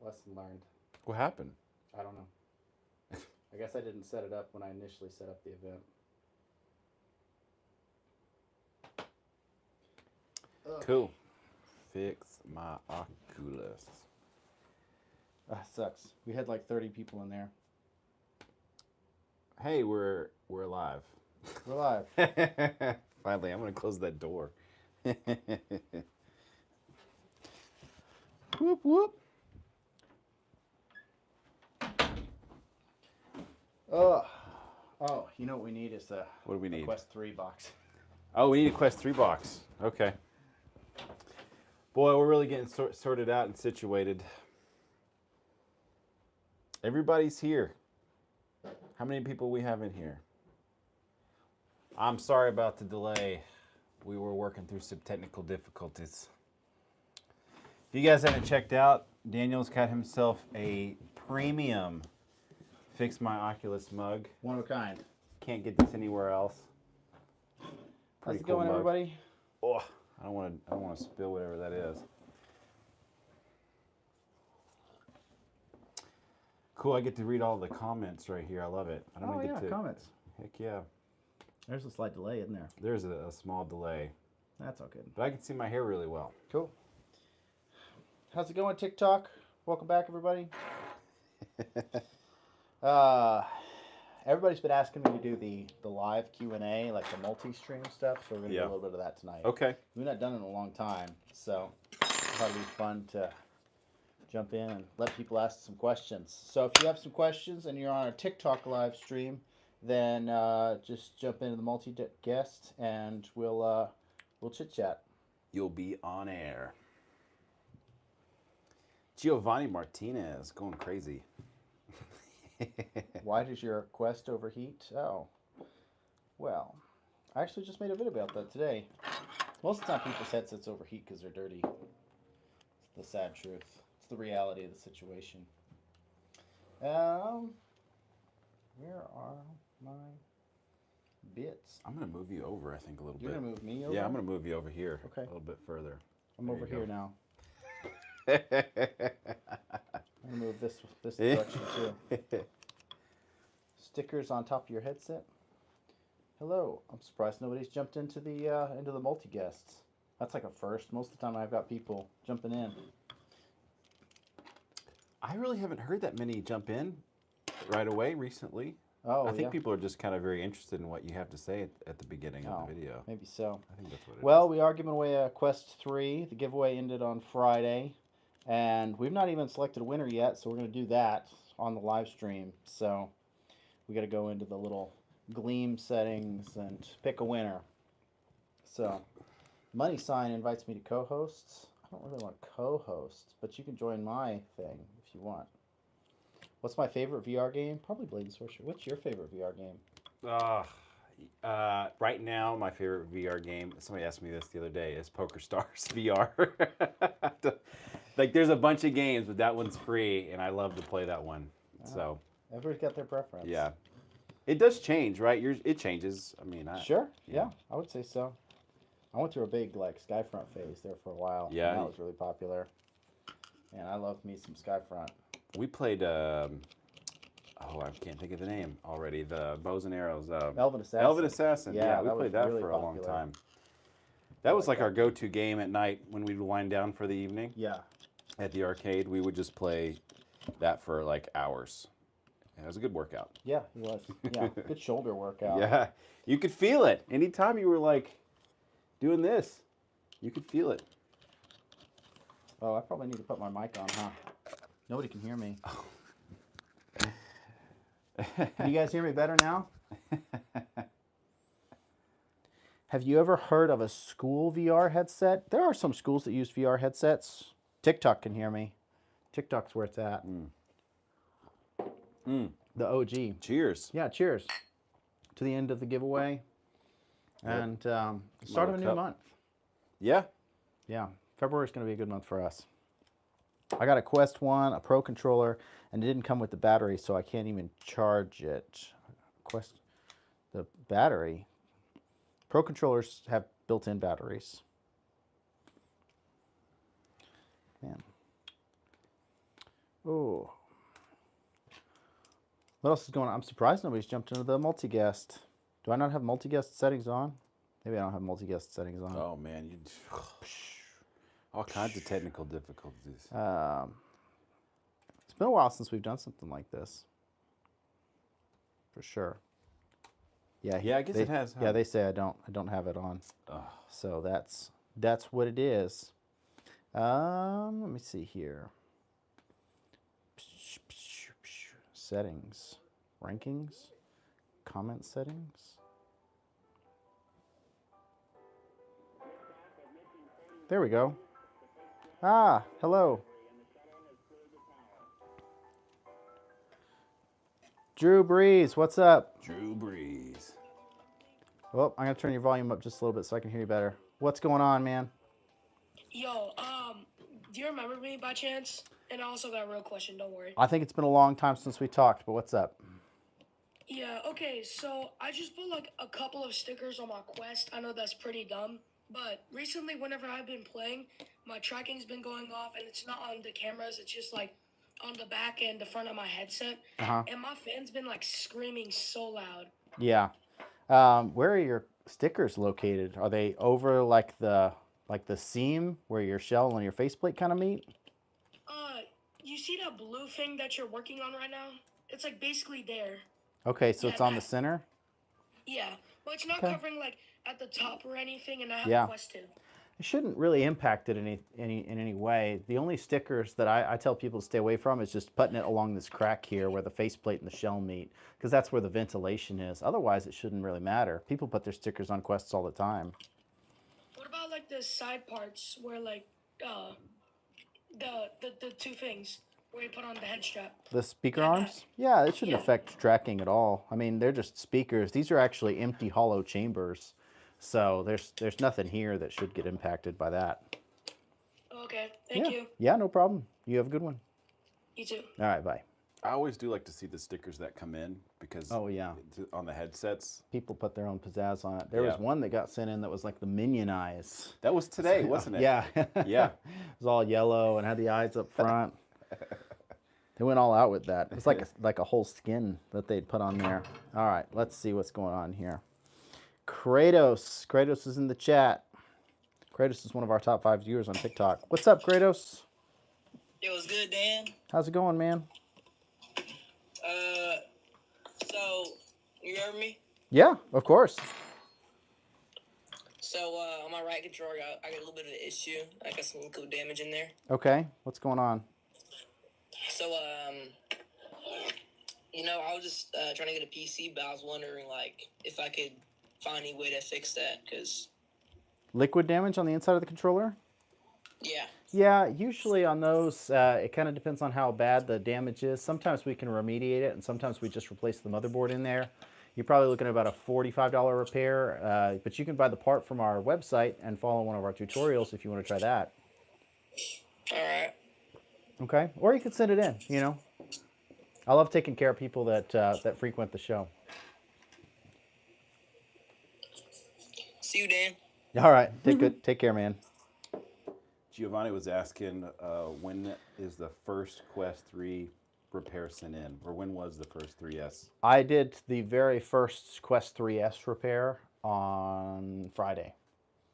Lesson learned. What happened? I don't know. I guess I didn't set it up when I initially set up the event. Cool. Fix my Oculus. Sucks. We had like 30 people in there. Hey, we're live. We're live. Finally, I'm gonna close that door. Whoop whoop. Oh, you know what we need is a What do we need? Quest 3 box. Oh, we need a Quest 3 box. Okay. Boy, we're really getting sorted out and situated. Everybody's here. How many people we have in here? I'm sorry about the delay. We were working through some technical difficulties. If you guys haven't checked out, Daniel's got himself a premium Fix My Oculus mug. One of a kind. Can't get this anywhere else. How's it going, everybody? Oh, I don't want to spill whatever that is. Cool, I get to read all the comments right here. I love it. I don't get to comments. Heck yeah. There's a slight delay, isn't there? There's a small delay. That's okay. But I can see my hair really well. Cool. How's it going, TikTok? Welcome back, everybody. Everybody's been asking me to do the live Q&A, like the multi-stream stuff, so we're going to do a little bit of that tonight. Okay. We've not done it in a long time, so it'll be fun to jump in and let people ask some questions. So if you have some questions and you're on a TikTok live stream, then just jump into the multi-guest and we'll chit-chat. You'll be on air. Giovanni Martinez going crazy. Why does your Quest overheat? Oh, well, I actually just made a video about that today. Most of the time people's headsets overheat because they're dirty. It's the sad truth. It's the reality of the situation. Where are my bits? I'm going to move you over, I think, a little bit. You're going to move me over? Yeah, I'm going to move you over here. Okay. A little bit further. I'm There over you here go. now. I'm going to move this direction too. Stickers on top of your headset. Hello. I'm surprised nobody's jumped into the multi-guests. That's like a first. Most of the time I've got people jumping in. I really haven't heard that many jump in right away recently. Oh, I think people are just kind of very interested in what you have to say at the beginning of the video. Maybe so. I think that's what it is. Well, we are giving away a Quest 3. The giveaway ended on Friday. And we've not even selected a winner yet, so we're going to do that on the live stream. So we got to go into the little Gleam settings and pick a winner. So Money Sign invites me to co-host. I don't really want to co-host, but you can join my thing if you want. What's my favorite VR game? Probably Blade and Sorcerer. What's your favorite VR game? Right now, my favorite VR game, somebody asked me this the other day, is Poker Stars VR. Like, there's a bunch of games, but that one's free, and I love to play that one. So Everybody's got their preference. yeah. It does change, right? It changes. I mean, Sure. Yeah, I would say so. I went through a big Skyfront phase there for a while. Yeah. And that was really popular. And I love me some Skyfront. we played, I can't think of the name already. The Bows and Arrows. Elven Assassin. Elven Assassin. Yeah, we that played was that really for a long popular. time. That was like our go-to game at night when we'd wind down for the evening. Yeah. At the arcade, we would just play that for like hours. It was a good workout. Yeah, it was. Yeah, good shoulder workout. Yeah, you could feel it. Anytime you were like doing this, you could feel it. Oh, I probably need to put my mic on, huh? Nobody can hear me. Can you guys hear me better now? Have you ever heard of a school VR headset? There are some schools that use VR headsets. TikTok can hear me. TikTok's where it's at. The OG. Cheers. Yeah, cheers to the end of the giveaway. And start of a new cup. month. Yeah. Yeah, February's going to be a good month for us. I got a Quest 1, a Pro controller, and it didn't come with the battery, so I can't even charge it. The battery. Pro controllers have built-in batteries. Man. What else is going on? I'm surprised nobody's jumped into the multi-guest. Do I not have multi-guest settings on? Maybe I don't have multi-guest settings on. Oh man, all kinds of technical difficulties. It's been a while since we've done something like this. For sure. Yeah, Yeah, I guess it has. Yeah, they say I don't have it on. Ugh. So that's what it is. Let me see here. Settings, rankings, comment settings. There we go. Ah, hello. Drew Breeze, what's up? Drew Breeze. Well, I'm gonna turn your volume up just a little bit so I can hear you better. What's going on, man? Yo, do you remember me by chance? And I also got a real question, don't worry. I think it's been a long time since we talked, but what's up? Yeah, okay, so I just put like a couple of stickers on my Quest. I know that's pretty dumb, but recently whenever I've been playing, my tracking's been going off and it's not on the cameras, it's just like on the back and the front of my headset. And my fan's been like screaming so loud. Yeah. Where are your stickers located? Are they over like the seam where your shell and your faceplate kind of meet? You see that blue thing that you're working on right now? It's like basically there. Okay, so Yeah, it's on the center? Yeah, but it's not Okay. covering like at the top or anything, and I have Yeah. a Quest 2. It shouldn't really impact it in any way. The only stickers that I tell people to stay away from is just putting it along this crack here where the faceplate and the shell meet, because that's where the ventilation is. Otherwise, it shouldn't really matter. People put their stickers on Quests all the time. What about like the side parts where like the two things where you put on the head strap? The speaker Yeah, arms? Yeah, it shouldn't yeah. affect tracking at all. I mean, they're just speakers. These are actually empty hollow chambers. So there's nothing here that should get impacted by that. Okay, thank you. Yeah, no problem. You have a good one. You too. All right, bye. I always do like to see the stickers that come in because Oh, yeah. on the headsets. People put their own pizzazz on it. There was one that got sent in that was like the Minion eyes. That was today, wasn't it? Yeah. Yeah. It was all yellow and had the eyes up front. They went all out with that. It's like a whole skin that they'd put on there. All right, let's see what's going on here. Kratos is in the chat. Kratos is one of our top 5 viewers on TikTok. What's up, Kratos? Yo, what's good, Dan? How's it going, man? So, you heard me? Yeah, of course. So, on my right controller, I got a little bit of an issue. I got some cool damage in there. Okay, what's going on? So, I was just trying to get a PC, but I was wondering, like, if I could find any way to fix that, because... Liquid damage on the inside of the controller? Yeah. Yeah, usually on those, it kind of depends on how bad the damage is. Sometimes we can remediate it, and sometimes we just replace the motherboard in there. You're probably looking at about a $45 repair, but you can buy the part from our website and follow one of our tutorials if you want to try that. All right. Okay, or you could send it in, you know. I love taking care of people that frequent the show. See you, Dan. All right, take care, man. Giovanni was asking when is the first Quest 3 repair sent in, or when was the first 3S? I did the very first Quest 3S repair on Friday.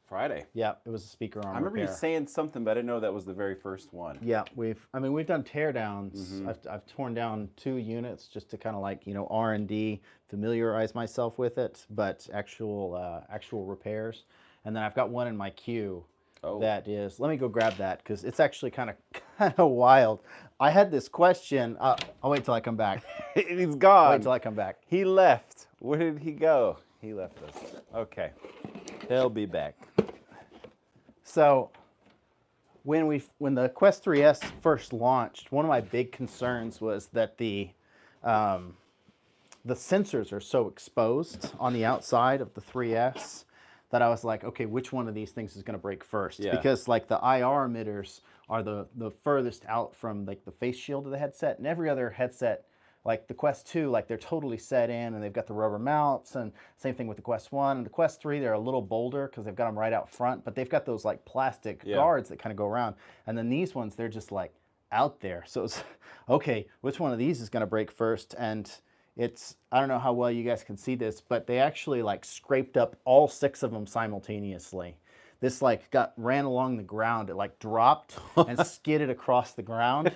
Friday. Yeah, it was a speaker arm I remember repair. you saying something, but I didn't know that was the very first one. Yeah, we've done teardowns. I've torn down 2 units just to kind of like, R&D, familiarize myself with it, but actual repairs. And then I've got one in my queue that is, let me go grab that because it's actually kind of wild. I had this question. I'll wait till I come back. He's gone. Wait till I come back. He left. Where did he go? He left us. Okay. He'll be back. So when the Quest 3S first launched, one of my big concerns was that the sensors are so exposed on the outside of the 3S that I was like, okay, which one of these things is going to break first? Yeah. Because like the IR emitters are the furthest out from like the face shield of the headset, and every other headset, like the Quest 2, like they're totally set in and they've got the rubber mounts, and same thing with the Quest 1. And the Quest 3, they're a little bolder because they've got them right out front, but they've got those like plastic guards that kind of go around. And then these ones, they're just like out there. So it's, okay, which one of these is going to break first? And it's, I don't know how well you guys can see this, but they actually like scraped up all 6 of them simultaneously. This like ran along the ground. It like dropped and skidded across the ground.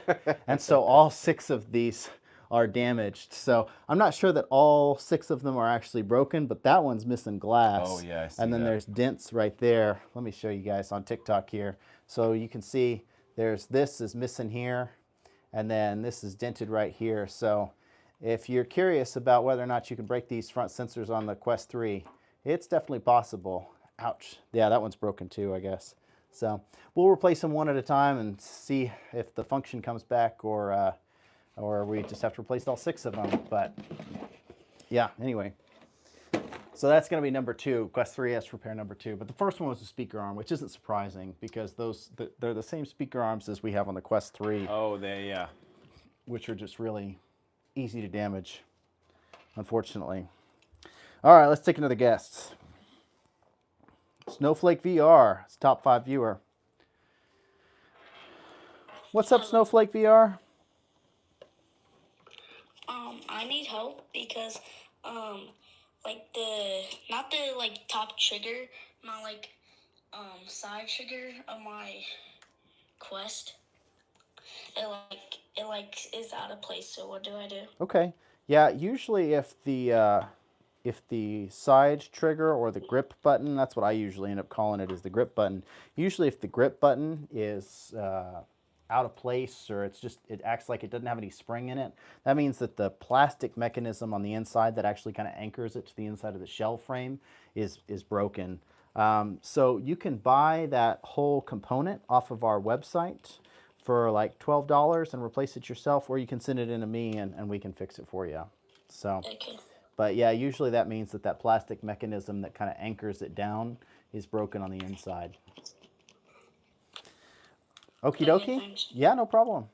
And so all 6 of these are damaged. So I'm not sure that all 6 of them are actually broken, but that one's missing glass. Oh, yeah, I see and then that. there's dents right there. Let me show you guys on TikTok here. So you can see there's this is missing here, and then this is dented right here. So if you're curious about whether or not you can break these front sensors on the Quest 3, it's definitely possible. Ouch. Yeah, that one's broken too, I guess. So we'll replace them one at a time and see if the function comes back, or we just have to replace all 6 of them. But yeah, anyway. So that's going to be number 2, Quest 3S repair number 2. But the first one was the speaker arm, which isn't surprising because they're the same speaker arms as we have on the Quest 3. Oh, yeah. Which are just really easy to damage, unfortunately. All right, let's take another guest. Snowflake VR, it's top 5 viewer. What's up, Snowflake VR? I need help because, like not the like top trigger, not like, side trigger of my Quest. It is out of place. So what do I do? Okay, yeah. Usually, if the side trigger or the grip button, that's what I usually end up calling it, is the grip button. Usually, if the grip button is out of place, or it acts like it doesn't have any spring in it, that means that the plastic mechanism on the inside that actually kind of anchors it to the inside of the shell frame is broken. So you can buy that whole component off of our website for like $12 and replace it yourself, or you can send it in to me and we can fix it for you. So, Okay. but yeah, usually that means that plastic mechanism that kind of anchors it down is broken on the inside. Okie dokie? Thanks. Yeah, no problem.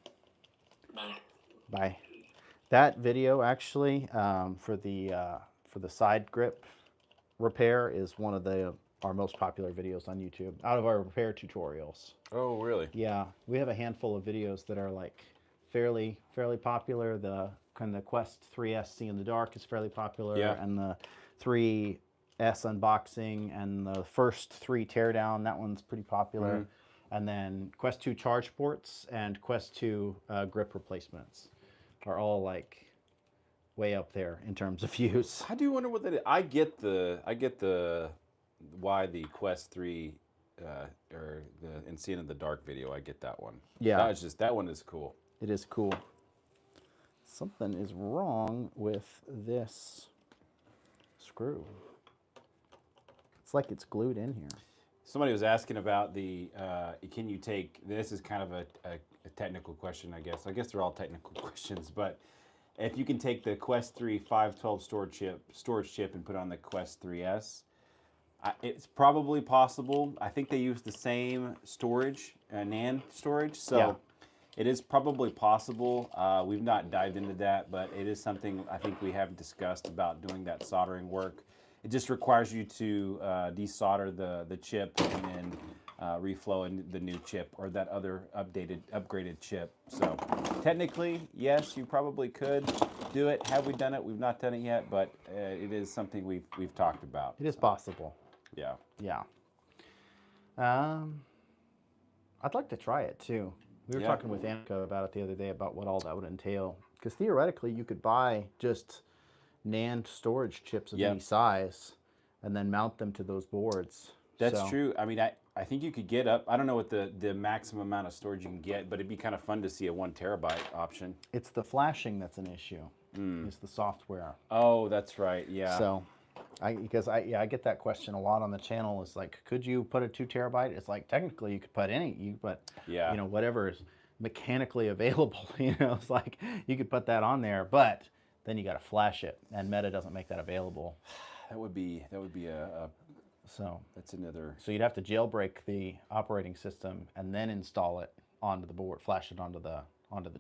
Bye. Bye. That video actually for the side grip repair is one of our most popular videos on YouTube out of our repair tutorials. Oh, really? Yeah, we have a handful of videos that are like fairly popular. The Quest 3S See in the Dark is fairly popular, Yeah. and the 3S unboxing and the first 3 teardown, that one's pretty popular. And then Quest 2 charge ports and Quest 2 grip replacements are all like way up there in terms of views. I do wonder what that is. I get the why the Quest 3 or the Seeing in the Dark video. I get that one. Yeah. That one is cool. It is cool. Something is wrong with this screw. It's like it's glued in here. Somebody was asking about can you take, this is kind of a technical question, I guess. I guess they're all technical questions, but if you can take the Quest 3 512 storage chip and put on the Quest 3S, it's probably possible. I think they use the same storage, NAND storage, so Yeah. it is probably possible. We've not dived into that, but it is something I think we have discussed about doing that soldering work. It just requires you to desolder the chip and then reflow in the new chip or that other upgraded chip. So technically, yes, you probably could do it. Have we done it? We've not done it yet, but it is something we've talked about. It is possible. Yeah. Yeah. I'd like to try it too. We were Yeah. talking with Annika about it the other day about what all that would entail. Because theoretically, you could buy just NAND storage chips of Yep. any size and then mount them to those boards. That's So, true. I mean, I think you could get up. I don't know what the maximum amount of storage you can get, but it'd be kind of fun to see a 1 terabyte option. It's the flashing that's an issue. It's the software. Oh, that's right. Yeah. So, I get that question a lot on the channel. It's like, could you put a 2 terabyte? It's like, technically you could put Yeah. whatever is mechanically available. It's like you could put that on there, but then you got to flash it, and Meta doesn't make that available. That would be So that's another. you'd have to jailbreak the operating system and then install it onto the board, flash it onto the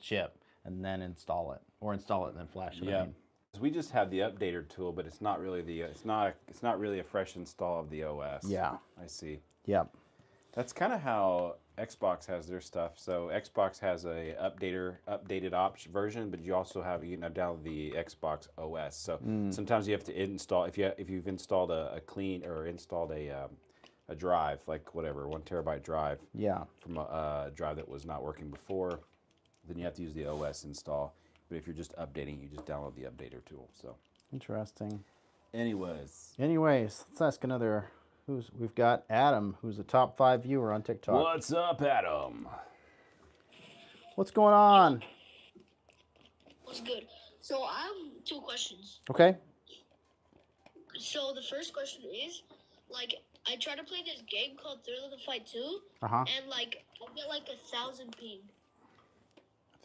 chip, and then install it, or install it and then flash it. Yeah. We just have the updater tool, but it's not really it's not really a fresh install of the OS. Yeah. I see. Yep. That's kind of how Xbox has their stuff. So Xbox has a updated option version, but you also have download the Xbox OS. So sometimes you have to install if you've installed a clean or installed a drive, like whatever 1 terabyte drive Yeah. from a drive that was not working before, then you have to use the OS install. But if you're just updating, you just download the updater tool. So Interesting. anyways, Let's ask another. We've got Adam, who's a top 5 viewer on TikTok. what's up, Adam? What's going on? What's good? So I have 2 questions. Okay. So the first question is, like, I try to play this game called Thrill of the Fight 2, Uh-huh. and like I get like 1,000 ping.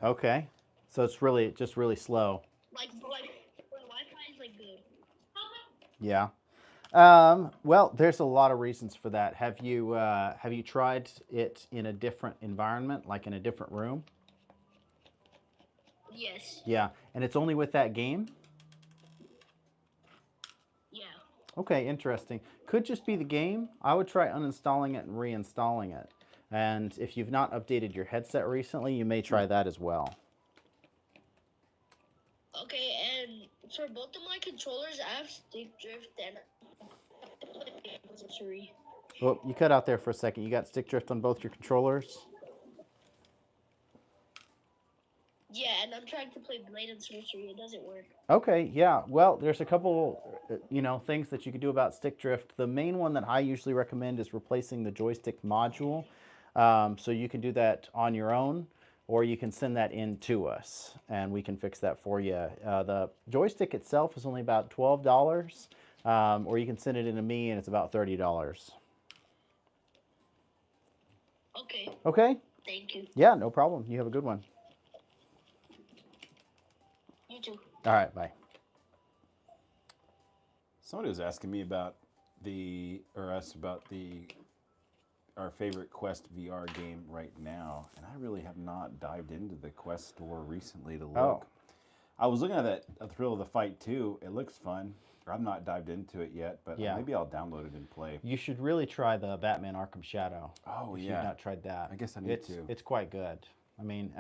Okay. So it's just really slow. Like my Wi-Fi is like good. Yeah. Well, there's a lot of reasons for that. Have you tried it in a different environment, like in a different room? Yes. Yeah. And it's only with that game? Yeah. Okay, interesting. Could just be the game. I would try uninstalling it and reinstalling it. And if you've not updated your headset recently, you may try that as well. Okay, and for both of my controllers, I have stick drift and sorry. Well, you cut out there for a second. You got stick drift on both your controllers? Yeah, and I'm trying to play Blade and Sorcery. It doesn't work. Okay, yeah. Well, there's a couple, things that you could do about stick drift. The main one that I usually recommend is replacing the joystick module. So you can do that on your own, or you can send that in to us, and we can fix that for you. The joystick itself is only about $12, or you can send it in to me, and it's about $30. Okay. Okay? Thank you. Yeah, no problem. You have a good one. You too. All right, bye. Somebody was asking me about our favorite Quest VR game right now, and I really have not dived into the Quest store recently to look. Oh. I was looking at that Thrill of the Fight 2. It looks fun. I've not dived into it yet, but Yeah. maybe I'll download it and play. You should really try the Batman Arkham Shadow. Oh, if yeah. you've not tried that. I guess I need to. It's quite good. I mean,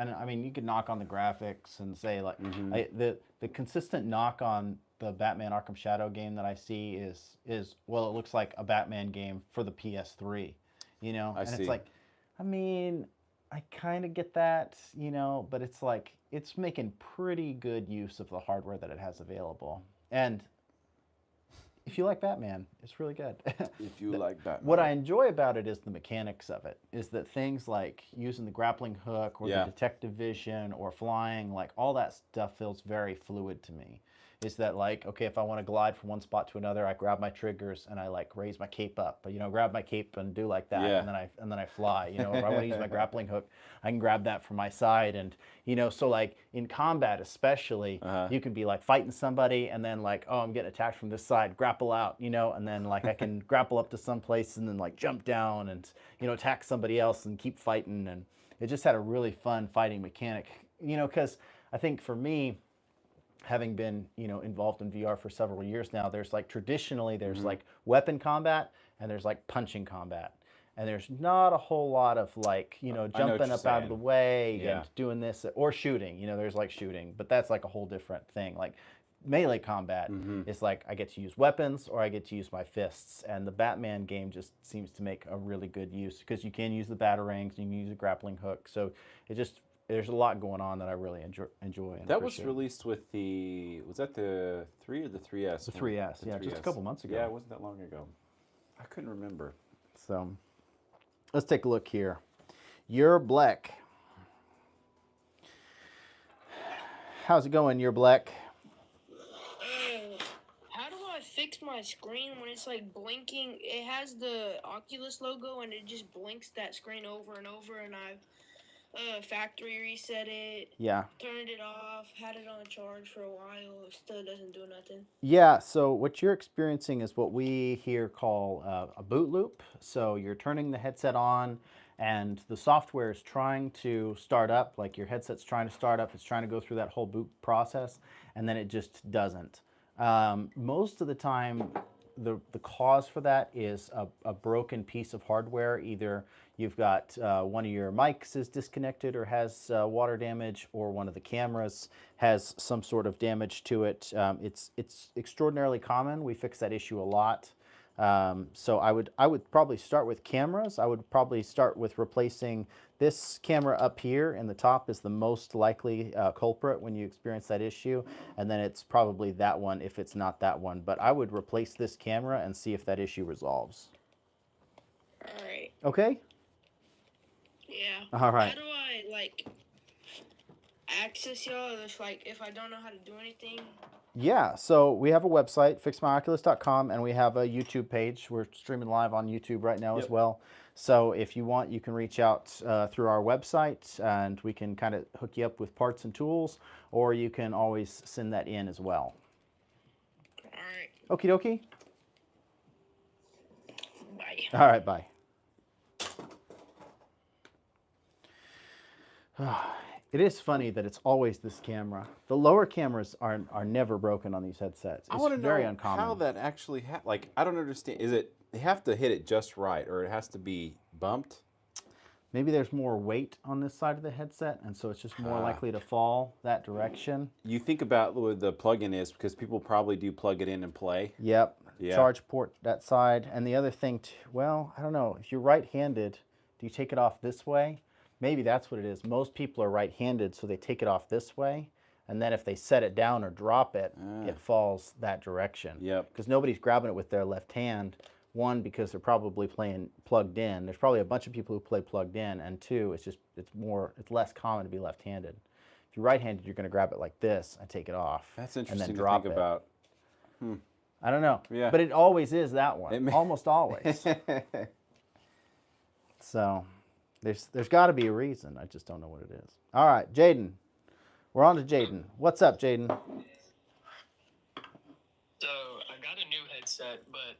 you could knock on the graphics and say like the consistent knock on the Batman Arkham Shadow game that I see is well, it looks like a Batman game for the PS3, I see. It's like, I mean, I kind of get that, but it's like it's making pretty good use of the hardware that it has available. And if you like Batman, it's really good. If you like Batman. What I enjoy about it is the mechanics of it. Is that things like using the grappling hook or the detective vision or flying, like all that stuff feels very fluid to me. Is that like, okay, if I want to glide from one spot to another, I grab my triggers and I like raise my cape up, but grab my cape and do like that, and then I fly. If I want to use my grappling hook, I can grab that from my side, and so like in combat especially, you can be like fighting somebody and then like, oh, I'm getting attacked from this side, grapple out, and then like I can grapple up to some place and then like jump down and attack somebody else and keep fighting, and it just had a really fun fighting mechanic, because I think for me, having been involved in VR for several years now, there's like traditionally there's like weapon combat and there's like punching combat, and there's not a whole lot of like jumping up out of the way and doing this, or shooting. There's like shooting, but that's like a whole different thing. Like melee combat is like I get to use weapons or I get to use my fists, and the Batman game just seems to make a really good use because you can use the batarangs, you can use a grappling hook, so there's a lot going on that I really enjoy. And that was released with was that the 3 or the 3S? The 3S, yeah, just a couple months ago. Yeah, it wasn't that long ago. I couldn't remember. So let's take a look here. You're Black. How's it going, You're Black? How do I fix my screen when it's like blinking? It has the Oculus logo and it just blinks that screen over and over, and I've factory reset it. Yeah. Turned it off, had it on charge for a while. It still doesn't do nothing. Yeah, so what you're experiencing is what we here call a boot loop. So you're turning the headset on and the software is trying to start up, like your headset's trying to start up, it's trying to go through that whole boot process, and then it just doesn't. Most of the time, the cause for that is a broken piece of hardware. Either you've got one of your mics is disconnected or has water damage, or one of the cameras has some sort of damage to it. It's extraordinarily common. We fix that issue a lot. So I would probably start with cameras. I would probably start with replacing this camera up here in the top is the most likely culprit when you experience that issue, and then it's probably that one if it's not that one. But I would replace this camera and see if that issue resolves. All right. Okay? Yeah. All right. How do I like access y'all? If like if I don't know how to do anything. Yeah, so we have a website, fixmyoculus.com, and we have a YouTube page. We're streaming live on YouTube right now as well. So if you want, you can reach out through our website, and we can kind of hook you up with parts and tools, or you can always send that in as well. All right. Okie dokie. Bye. All right, bye. It is funny that it's always this camera. The lower cameras are never broken on these headsets. I It's want to very know uncommon. how that actually like, I don't understand. Is it, they have to hit it just right, or it has to be bumped? Maybe there's more weight on this side of the headset, and so it's just more likely to fall that direction. You think about what the plug-in is, because people probably do plug it in and play. Yep. Yeah. Charge port that side. And the other thing, well, I don't know. If you're right-handed, do you take it off this way? Maybe that's what it is. Most people are right-handed, so they take it off this way. And then if they set it down or drop it, it falls that direction. Yep. Because nobody's grabbing it with their left hand. One, because they're probably playing plugged in. There's probably a bunch of people who play plugged in. And two, it's less common to be left-handed. If you're right-handed, you're going to grab it like this and take it off. That's and interesting then to drop think it. about. I don't know. Yeah. But it always is that one. Almost always. So there's got to be a reason. I just don't know what it is. All right, Jaden. We're on to Jaden. What's up, Jaden? So I got a new headset, but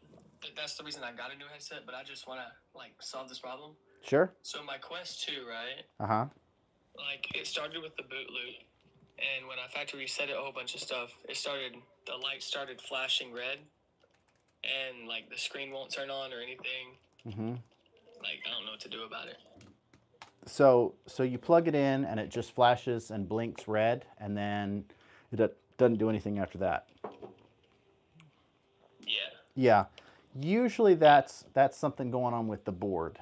that's the reason I got a new headset. But I just want to like solve this problem. Sure. So my Quest 2, right? Uh-huh. Like it started with the boot loop, and when I factory reset it, a whole bunch of stuff, the light started flashing red, and like the screen won't turn on or anything. Mm-hmm. Like I don't know what to do about it. So you plug it in and it just flashes and blinks red, and then it doesn't do anything after that. Yeah. Yeah. Usually that's something going on with the board.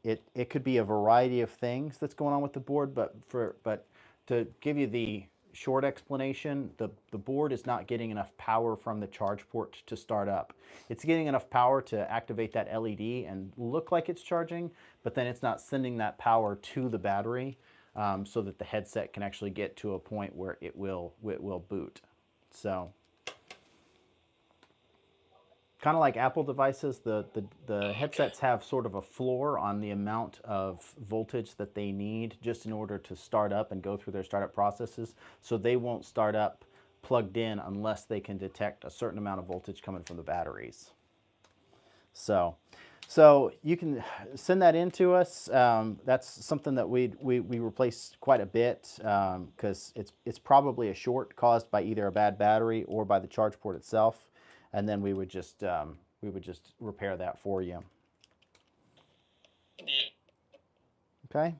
It could be a variety of things that's going on with the board, but to give you the short explanation, the board is not getting enough power from the charge port to start up. It's getting enough power to activate that LED and look like it's charging, but then it's not sending that power to the battery so that the headset can actually get to a point where it will boot. So kind of like Apple devices, the headsets have sort of a floor on the amount of voltage that they need just in order to start up and go through their startup processes. So they won't start up plugged in unless they can detect a certain amount of voltage coming from the batteries. So you can send that in to us. That's something that we replace quite a bit because it's probably a short caused by either a bad battery or by the charge port itself. And then we would just repair that for you. Yeah. Okay.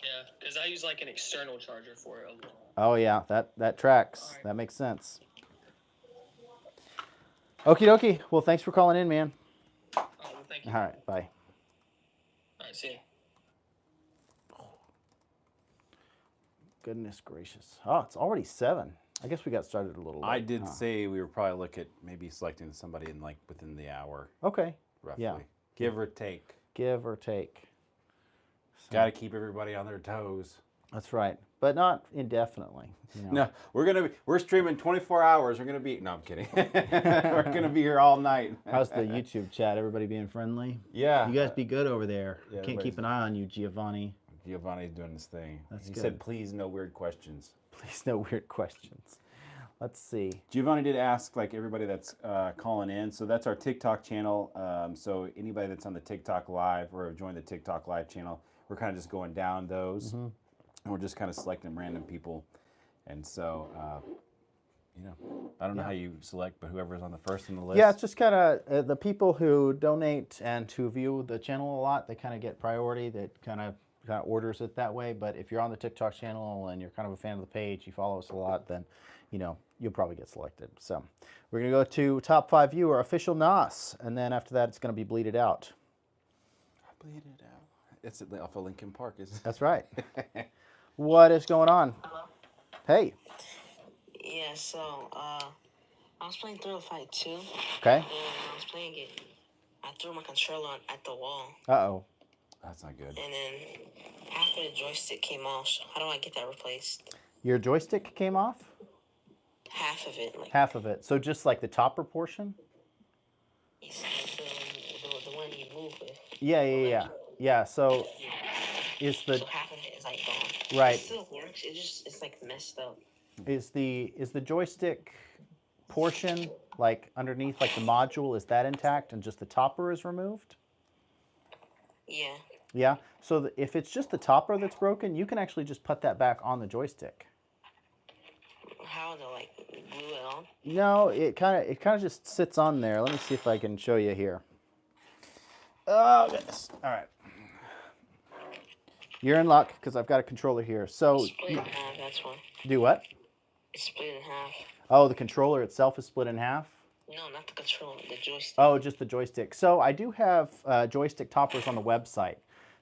Yeah, because I use like an external charger for it. Oh yeah, that tracks. All right. That makes sense. Okie dokie. Well, thanks for calling in, man. Oh, well, thank you. All right, bye. All right, see you. Goodness gracious. Oh, it's already 7. I guess we got started a little late. I did say we were probably look at maybe selecting somebody in like within the hour, Okay. roughly. Yeah. Give or take. Give or take. So, Got to keep everybody on their toes. that's right. But not indefinitely. You know. No, we're streaming 24 hours. We're gonna be. No, I'm kidding. We're gonna be here all night. How's the YouTube chat? Everybody being friendly? Yeah. You guys be good over there. Yeah, Can't keep an eye on you, Giovanni. Giovanni's doing his thing. That's he good. said, "Please, no weird questions." Please, no weird questions. Let's see. Giovanni did ask, like everybody that's calling in. So that's our TikTok channel. So anybody that's on the TikTok live or joined the TikTok live channel, we're kind of just going down those, and we're just kind of selecting random people. And so you know, I don't know how you select, but whoever's on the first on the list. Yeah, it's just kind of the people who donate and who view the channel a lot. They kind of get priority. That kind of orders it that way. But if you're on the TikTok channel and you're kind of a fan of the page, you follow us a lot, then you'll probably get selected. So we're gonna go to top 5 viewer official NOS, and then after that it's gonna be bleeded out. Bleed it out. It's off of Lincoln Park, isn't it? That's right. What is going on? Hello? Hey. Yeah, so, I was playing Thrill Fight 2, Okay. and I was playing it. I threw my controller at the wall, Uh-oh. That's not good. and then after the joystick came off, how do I get that replaced? Your joystick came off? Half of it, like, Half of it. So just like the topper portion? it's like the one you move with. Yeah, so is the So half of it is like gone. right. It still works, it's like messed up. Is the joystick portion like underneath, like the module, is that intact and just the topper is removed? Yeah. Yeah. So if it's just the topper that's broken, you can actually just put that back on the joystick. How to, like, glue it on? No, it kind of just sits on there. Let me see if I can show you here. Oh goodness. All right. You're in luck because I've got a controller here. So Split in half, that's why. do what? It's split in half. Oh, the controller itself is split in half? No, not the controller, the joystick. Oh, just the joystick. So I do have joystick toppers on the website.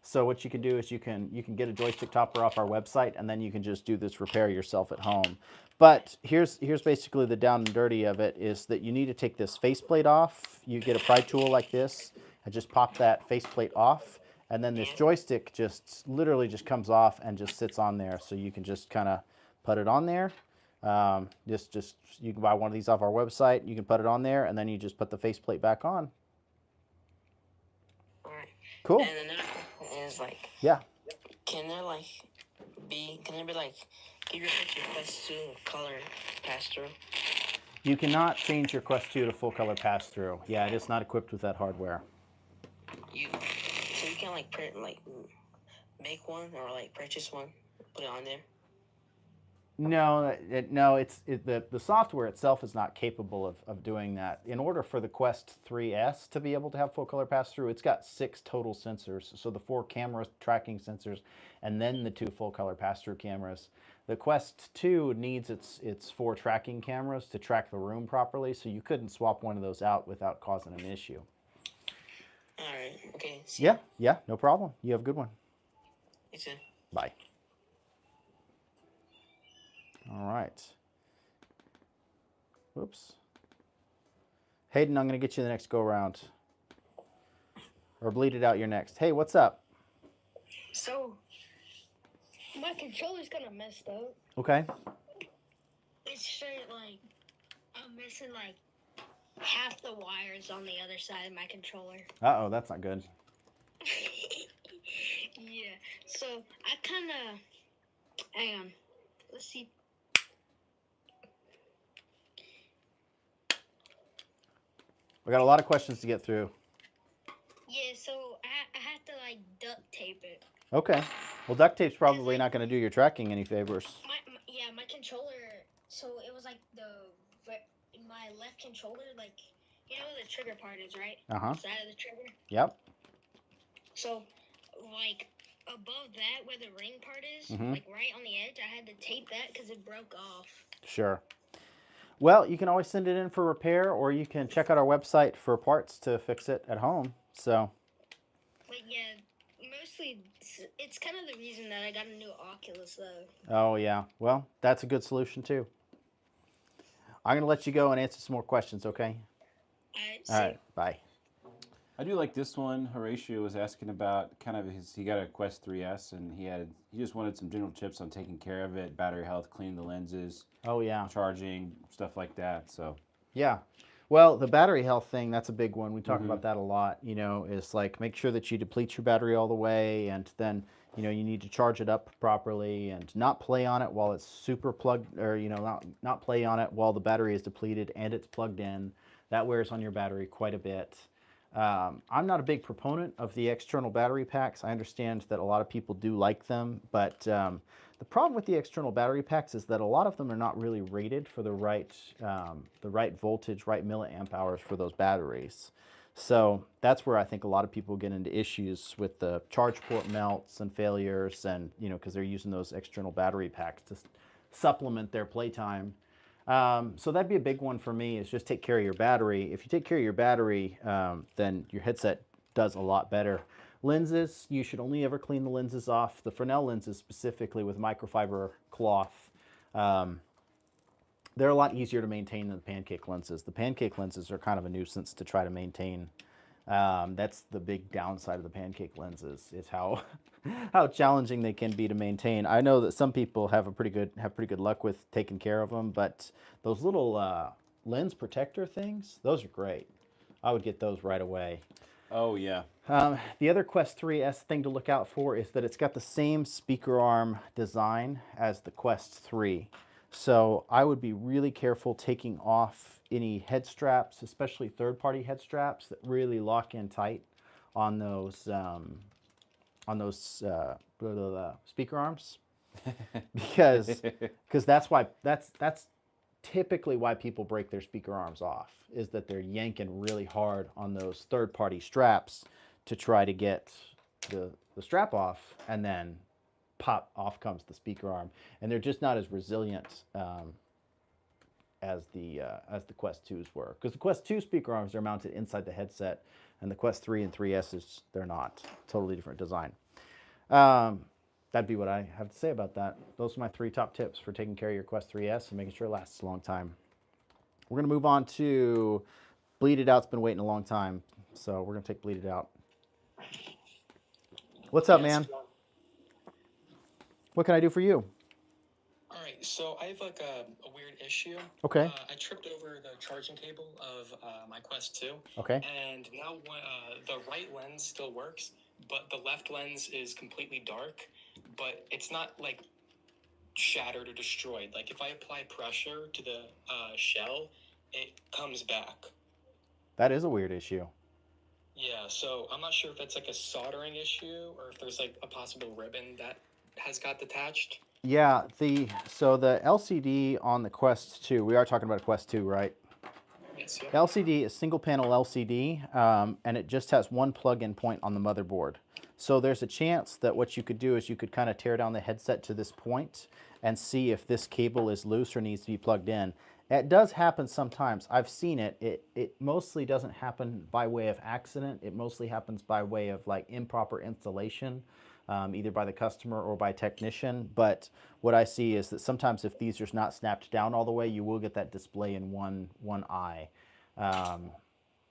So what you can do is you can get a joystick topper off our website, and then you can just do this repair yourself at home. But here's basically the down and dirty of it, is that you need to take this faceplate off. You get a pry tool like this and just pop that faceplate off, and then this joystick just literally just comes off and just sits on there. So you can just kind of put it on there. Just you can buy one of these off our website. You can put it on there, and then you just put the faceplate back on. Alright. Cool. And another question is, like, Yeah. can there be like, give your picture Quest 2 color pass through? You cannot change your Quest 2 to full color pass through. Yeah, it is not equipped with that hardware. So you can, like, make one or, like, purchase one, put it on there? No, the software itself is not capable of doing that. In order for the Quest 3S to be able to have full color pass through, it's got 6 total sensors. So the 4 camera tracking sensors, and then the 2 full color pass through cameras. The Quest 2 needs its 4 tracking cameras to track the room properly. So you couldn't swap one of those out without causing an issue. All right. Okay. See Yeah, no problem. You have a good one. you too. Bye. All right. Whoops. Hayden, I'm going to get you the next go around. Or bleed it out, you're next. Hey, what's up? So, my controller's kind of messed up. Okay. It's straight, like, I'm missing, like, half the wires on the other side of my controller. Uh-oh, that's not good. Yeah, so I kind of, hang on, let's see. We got a lot of questions to get through. Yeah, so I had to, like, duct tape it. Okay. Well, duct tape's probably not going to do your tracking any favors. My controller, so it was like my left controller, like, you know where the trigger part is, right? Uh-huh. The side of the trigger. Yep. So, like, above that, where the ring part is, Mhm. like right on the edge, I had to tape that because it broke off. Sure. Well, you can always send it in for repair, or you can check out our website for parts to fix it at home. So. But yeah, mostly it's kind of the reason that I got a new Oculus, though. Oh, yeah. Well, that's a good solution, too. I'm going to let you go and answer some more questions, okay? All right. Bye. I do like this one. Horatio was asking about kind of he got a Quest 3S, and he just wanted some general tips on taking care of it, battery health, cleaning the lenses. Oh, yeah. Charging, stuff like that. So. Yeah. Well, the battery health thing, that's a big one. We talk about that a lot, is like make sure that you deplete your battery all the way, and then, you need to charge it up properly and not play on it while it's super plugged, or, not play on it while the battery is depleted and it's plugged in. That wears on your battery quite a bit. I'm not a big proponent of the external battery packs. I understand that a lot of people do like them, but the problem with the external battery packs is that a lot of them are not really rated for the right voltage, right milliamp hours for those batteries. So that's where I think a lot of people get into issues with the charge port melts and failures, and because they're using those external battery packs to supplement their playtime. So that'd be a big one for me, is just take care of your battery. If you take care of your battery, then your headset does a lot better. Lenses, you should only ever clean the lenses off. The Fresnel lenses specifically with microfiber cloth, they're a lot easier to maintain than the pancake lenses. The pancake lenses are kind of a nuisance to try to maintain. That's the big downside of the pancake lenses, is how how challenging they can be to maintain. I know that some people have pretty good luck with taking care of them, but those little lens protector things, those are great. I would get those right away. Oh yeah. The other Quest 3S thing to look out for is that it's got the same speaker arm design as the Quest 3. So I would be really careful taking off any head straps, especially third-party head straps that really lock in tight on those speaker arms, because that's typically why people break their speaker arms off, is that they're yanking really hard on those third-party straps to try to get the strap off, and then pop, off comes the speaker arm, and they're just not as resilient as the Quest 2s were, because the Quest 2 speaker arms are mounted inside the headset, and the Quest 3 and 3S's, they're not. Totally different design. That'd be what I have to say about that. Those are my 3 top tips for taking care of your Quest 3S and making sure it lasts a long time. We're going to move on to Bleed It Out's been waiting a long time, so we're going to take Bleed It Out. What's up, man? What can I do for you? All right, so I have like a weird issue. Okay. I tripped over the charging cable of my Quest 2. Okay. And now the right lens still works, but the left lens is completely dark, but it's not like shattered or destroyed. Like if I apply pressure to the shell, it comes back. That is a weird issue. Yeah, so I'm not sure if it's like a soldering issue or if there's like a possible ribbon that has got detached. Yeah, so the LCD on the Quest 2, we are talking about a Quest 2, right? Yes, yeah. LCD is single panel LCD, and it just has one plug-in point on the motherboard. So there's a chance that what you could do is you could kind of tear down the headset to this point and see if this cable is loose or needs to be plugged in. It does happen sometimes. I've seen it. It mostly doesn't happen by way of accident. It mostly happens by way of like improper installation, either by the customer or by technician. But what I see is that sometimes if these are not snapped down all the way, you will get that display in one eye.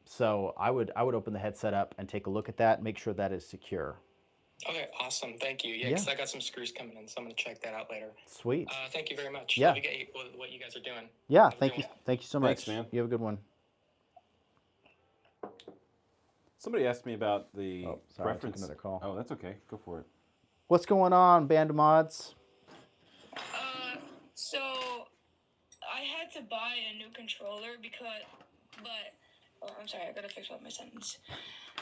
So I would open the headset up and take a look at that, make sure that is secure. Okay, awesome. Thank you. Yeah, because I got some screws coming in, so I'm going to check that out later. Sweet. Thank you very much. Yeah. Love to get what you guys are doing. Yeah, thank you. Thank you so much. Thanks, man. You have a good one. Somebody asked me about the sorry, I took preference. another call. Oh, that's okay. Go for it. What's going on, Band of Mods? So I had to buy a new controller I'm sorry, I gotta fix up my sentence.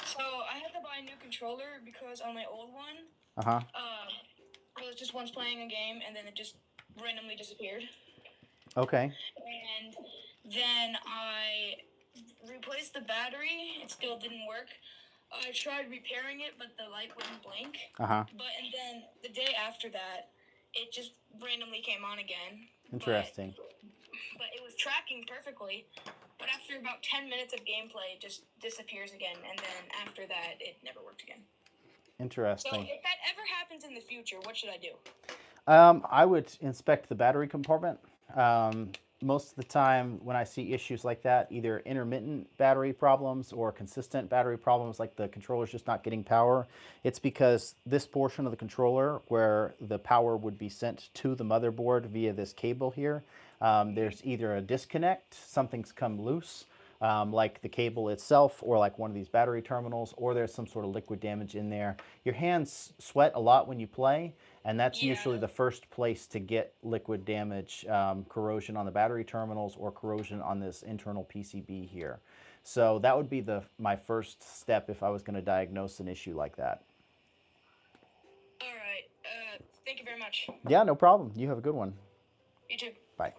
So I had to buy a new controller because on my old one, I was just once playing a game and then it just randomly disappeared. Okay. And then I replaced the battery. It still didn't work. I tried repairing it, but the light wouldn't blink. And then the day after that, it just randomly came on again. Interesting. But it was tracking perfectly. But after about 10 minutes of gameplay, it just disappears again. And then after that, it never worked again. Interesting. So if that ever happens in the future, what should I do? I would inspect the battery compartment. Most of the time when I see issues like that, either intermittent battery problems or consistent battery problems, like the controller's just not getting power, it's because this portion of the controller where the power would be sent to the motherboard via this cable here, there's either a disconnect, something's come loose, like the cable itself or like one of these battery terminals, or there's some sort of liquid damage in there. Your hands sweat a lot when you play, and that's usually the first place to get liquid damage, corrosion on the battery terminals or corrosion on this internal PCB here. So that would be my first step if I was going to diagnose an issue like that. All right. Thank you very much. Yeah, no problem. You have a good one. You too. Bye.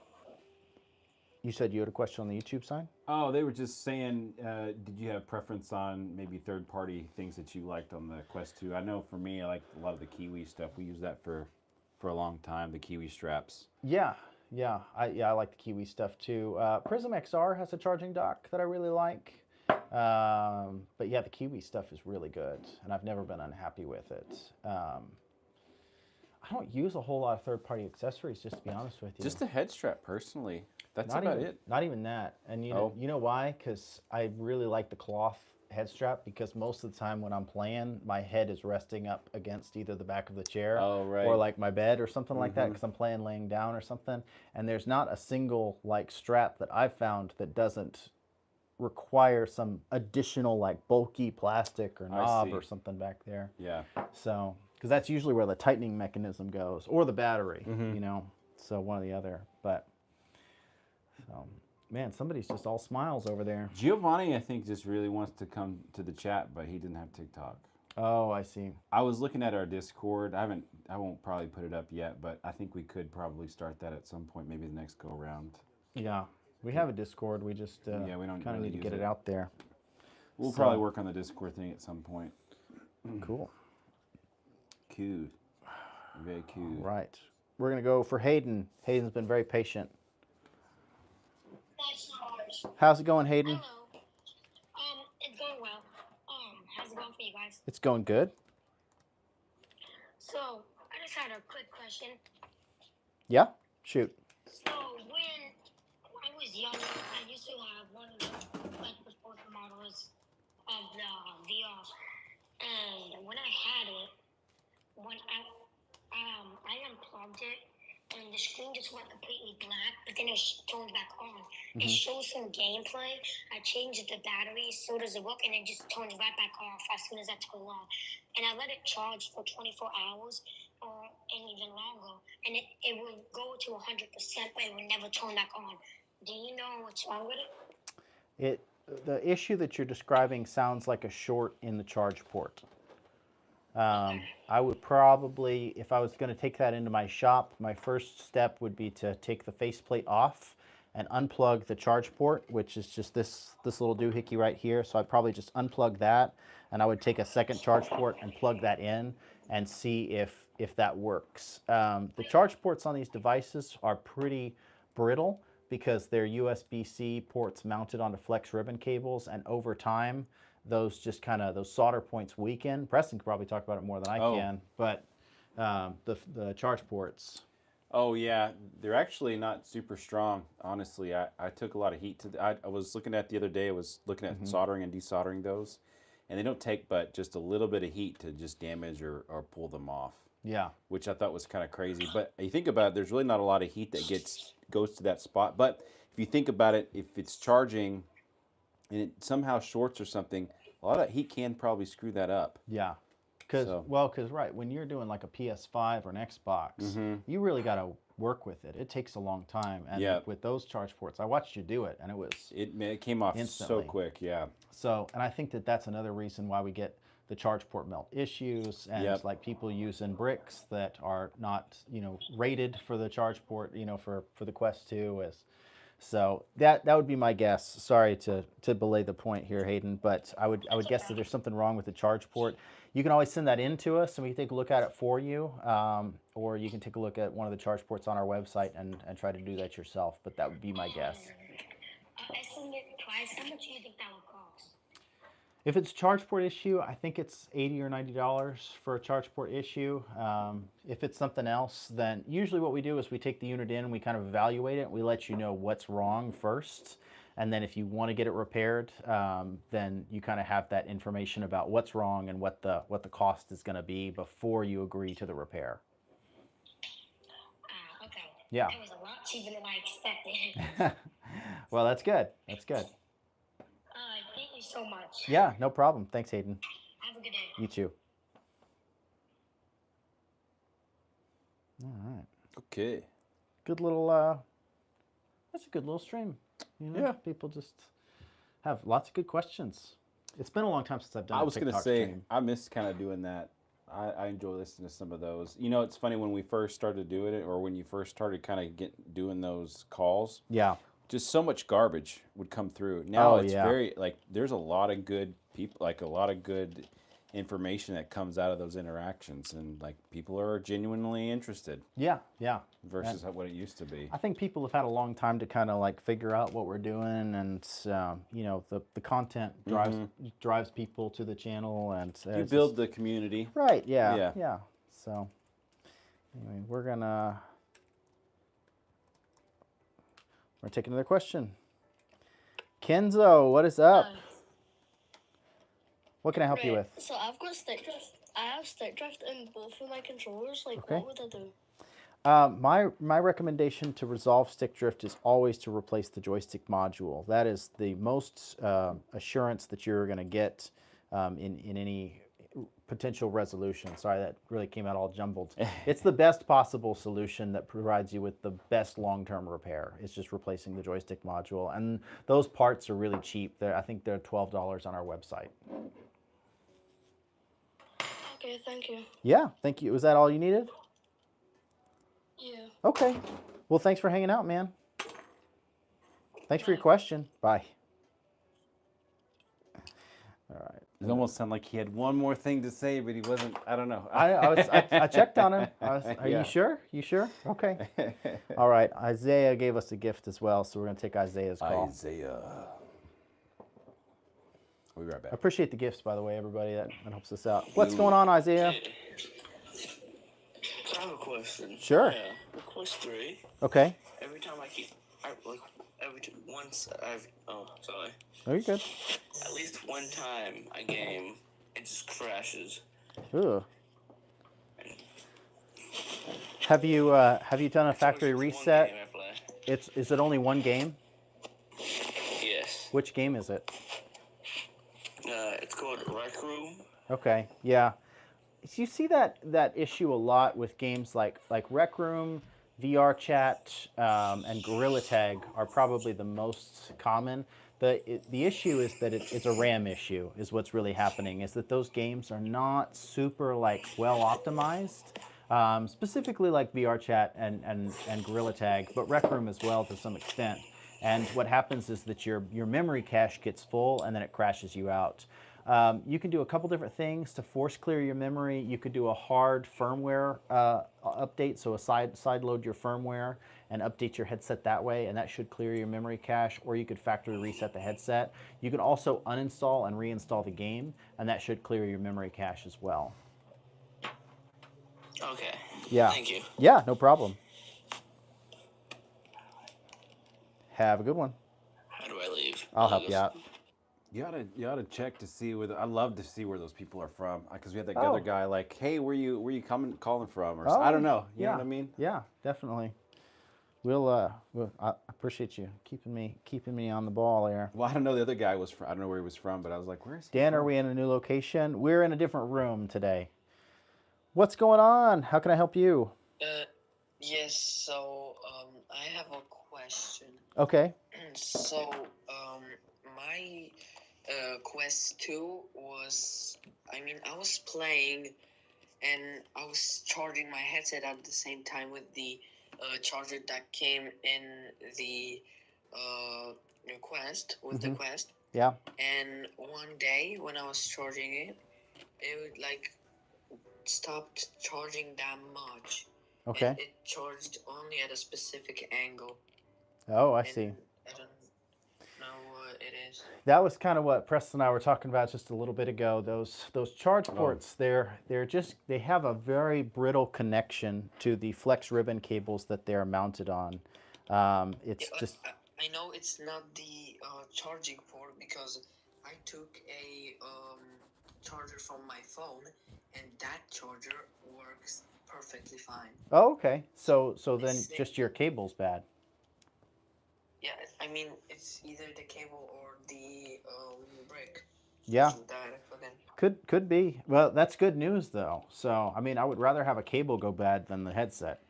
You said you had a question on the YouTube side? Oh, they were just saying, did you have preference on maybe third-party things that you liked on the Quest 2? I know for me, I like a lot of the Kiwi stuff. We use that for a long time, the Kiwi straps. Yeah, I like the Kiwi stuff too. Prism XR has a charging dock that I really like. But yeah, the Kiwi stuff is really good, and I've never been unhappy with it. I don't use a whole lot of third-party accessories, just to be honest with you. Just the head strap, personally. That's Not about even, it. Not even that. And you know why? Because I really like the cloth head strap, because most of the time when I'm playing, my head is resting up against either the back of the chair or like my bed or something like that, because I'm playing laying down or something. And there's not a single like strap that I've found that doesn't require some additional like bulky plastic or knob or something back there. Yeah. So, because that's usually where the tightening mechanism goes, or the battery, you know. So one or the other. But so, man, somebody's just all smiles over there. Giovanni, I think, just really wants to come to the chat, but he didn't have TikTok. Oh, I see. I was looking at our Discord. I won't probably put it up yet, but I think we could probably start that at some point, maybe the next go around. Yeah, we have a Discord. We just we don't kind of really need to get use it out there. We'll probably work on the Discord thing at some point. Cool. Cool. Very cool. All right. We're going to go for Hayden. Hayden's been very patient. That's not ours. How's it going, Hayden? Hello. It's going well. How's it going for you guys? It's going good. So, I just had a quick question. Yeah? Shoot. So, when I was younger, I used to have one of the first models of the VR. And when I had it, when I unplugged it, and the screen just went completely black, but then it turned back on. It shows some gameplay. I changed the battery, so does it work, and it just turns right back off as soon as I turn it on. And I let it charge for 24 hours and even longer, and it will go to 100%, but it will never turn back on. Do you know what's wrong with it? The issue that you're describing sounds like a short in the charge port. I would probably, if I was going to take that into my shop, my first step would be to take the faceplate off and unplug the charge port, which is just this little doohickey right here. So I'd probably just unplug that, and I would take a second charge port and plug that in and see if that works. The charge ports on these devices are pretty brittle because they're USB-C ports mounted onto flex ribbon cables, and over time, those solder points weaken. Preston could probably talk about it more than I can, but the charge ports. Oh yeah, they're actually not super strong. Honestly, I took a lot of heat to. I was looking at the other day. I was looking at soldering and desoldering those, and they don't take but just a little bit of heat to just damage or pull them off. Yeah, which I thought was kind of crazy. But you think about it, there's really not a lot of heat that goes to that spot. But if you think about it, if it's charging and it somehow shorts or something, a lot of that heat can probably screw that up. Yeah. Because right, when you're doing like a PS5 or an Xbox, you really got to work with it. It takes a long time. And with those charge ports, I watched you do it, and it came off instantly. so quick, yeah. So, and I think that's another reason why we get the charge port melt issues, and like people using bricks that are not, rated for the charge port, for the Quest 2 is. So that would be my guess. Sorry to belay the point here, Hayden, but I would guess that there's something wrong with the charge port. You can always send that in to us, and we can take a look at it for you, or you can take a look at one of the charge ports on our website and try to do that yourself. But that would be my guess. Estimate price. How much do you think that would cost? If it's a charge port issue, I think it's $80 or $90 for a charge port issue. If it's something else, then usually what we do is we take the unit in and we kind of evaluate it. We let you know what's wrong first. And then if you want to get it repaired, then you kind of have that information about what's wrong and what the cost is going to be before you agree to the repair. Okay. Yeah. That was a lot cheaper than I expected. Well, that's good. That's good. Thank you so much. Yeah, no problem. Thanks, Hayden. Have a good day. You too. All right. Okay. Good little, that's a good little stream. Yeah. People just have lots of good questions. It's been a long time since I've done. I a was going to TikTok say, stream. I miss kind of doing that. I enjoy listening to some of those. You know, it's funny when we first started doing it, or when you first started kind of doing those calls. Yeah. Just so much garbage would come through. Now it's yeah. very like there's a lot of good people, like a lot of good information that comes out of those interactions, and like people are genuinely interested Yeah, yeah. versus what it used to be. I think people have had a long time to kind of like figure out what we're doing, and you know, the content drives people to the channel, and You it's build the community. right. Yeah, Yeah. yeah. So anyway, we're taking another question. Kenzo, what is up? What can I help you with? So I've got stick drift. I have stick drift in both of my controllers. Like, Okay. what would I do? My recommendation to resolve stick drift is always to replace the joystick module. That is the most assurance that you're going to get in any potential resolution. Sorry, that really came out all jumbled. It's the best possible solution that provides you with the best long-term repair. It's just replacing the joystick module, and those parts are really cheap. I think they're $12 on our website. Okay, thank you. Yeah, thank you. Was that all you needed? Yeah. Okay. Well, thanks for hanging out, man. Thanks for your question. Bye. All right. It almost sounded like he had one more thing to say, but he wasn't. I don't know. I checked on him. Are Yeah. you sure? You sure? Okay. All right. Isaiah gave us a gift as well, so we're going to take Isaiah's call. Isaiah. We'll be right back. I appreciate the gifts, by the way, everybody. That helps us out. What's going on, Isaiah? So I have a question. Sure. Yeah. Quest 3. Okay. Every time sorry. Oh, you're good. At least one time I game, it just crashes. Ooh. Have you done a factory reset? Is it only one game? Yes. Which game is it? It's called Rec Room. Okay, yeah. You see that issue a lot with games like Rec Room, VR Chat, and Gorilla Tag are probably the most common. The issue is that it's a RAM issue is what's really happening, is that those games are not super like well optimized, specifically like VR Chat and Gorilla Tag, but Rec Room as well to some extent. And what happens is that your memory cache gets full and then it crashes you out. You can do a couple different things to force clear your memory. You could do a hard firmware update, so side load your firmware and update your headset that way, and that should clear your memory cache. Or you could factory reset the headset. You can also uninstall and reinstall the game, and that should clear your memory cache as well. Okay. Yeah. Thank you. Yeah, no problem. Have a good one. How do I leave? I'll help you out. You ought to check to see where. I love to see where those people are from, because we had that Oh. other guy like, hey, where you calling from? Or Oh, I don't know. You yeah. know what I mean? Yeah, definitely. I appreciate you keeping me on the ball there. Well, I don't know. The other guy was from. I don't know where he was from, but I was like, where is he? Dan, from? are we in a new location? We're in a different room today. What's going on? How can I help you? Yes, so I have a question. Okay. So my Quest 2 was, I was playing and I was charging my headset at the same time with the charger that came in the Quest, with the Quest. Yeah. And one day when I was charging it, it would like stopped charging that much. Okay. And it charged only at a specific angle. Oh, I And see. I don't know what it is. That was kind of what Preston and I were talking about just a little bit ago. Those charge ports, they have a very brittle connection to the flex ribbon cables that they're mounted on. It's Yeah, just I know it's not the charging port because I took a charger from my phone and that charger works perfectly fine. oh, okay. So then It's just your cable's bad. Yeah, it's either the cable or the brick. Yeah. That again. Could be. Well, that's good news though. So I would rather have a cable go bad than the headset.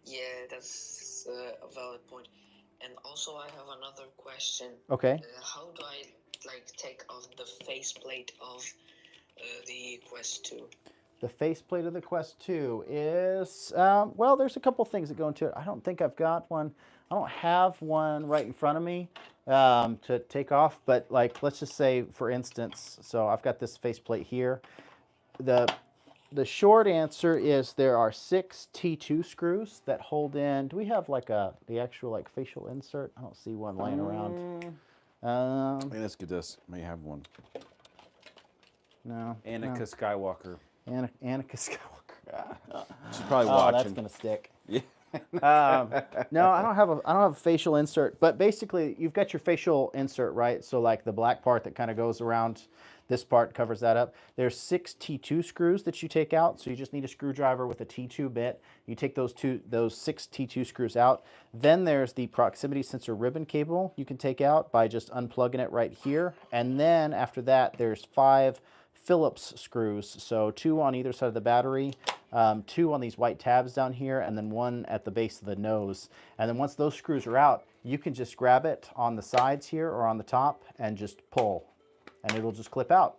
Yeah, that's a valid point. And also, I have another question. Okay. How do I like take off the faceplate of the Quest 2? The faceplate of the Quest 2 is, well, there's a couple things that go into it. I don't think I've got one. I don't have one right in front of me to take off, but like, let's just say, for instance, so I've got this faceplate here. The short answer is there are 6 T2 screws that hold in. Do we have like the actual like facial insert? I don't see one laying around. Hey, let's get this. May have one. No. Anakin no. Skywalker. Anakin Skywalker. She's probably Oh, watching. that's gonna stick. Yeah. No, I don't have a facial insert, but basically you've got your facial insert, right? So like the black part that kind of goes around this part covers that up. There's 6 T2 screws that you take out, so you just need a screwdriver with a T2 bit. You take those 6 T2 screws out. Then there's the proximity sensor ribbon cable you can take out by just unplugging it right here. And then after that, there's 5 Phillips screws, so 2 on either side of the battery, 2 on these white tabs down here, and then 1 at the base of the nose. And then once those screws are out, you can just grab it on the sides here or on the top and just pull, and it'll just clip out.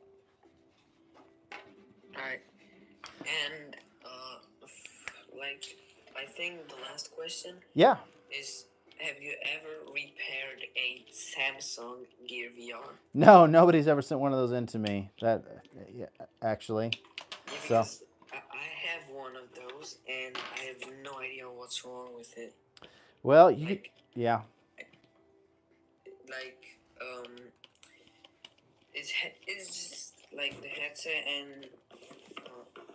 Alright. And, like, I think the last question Yeah. is, have you ever repaired a Samsung Gear VR? No, nobody's ever sent one of those in to me. That, yeah, actually. So. Because I have one of those, and I have no idea what's wrong with it. Well, you Like, yeah. like, it's just like the headset, and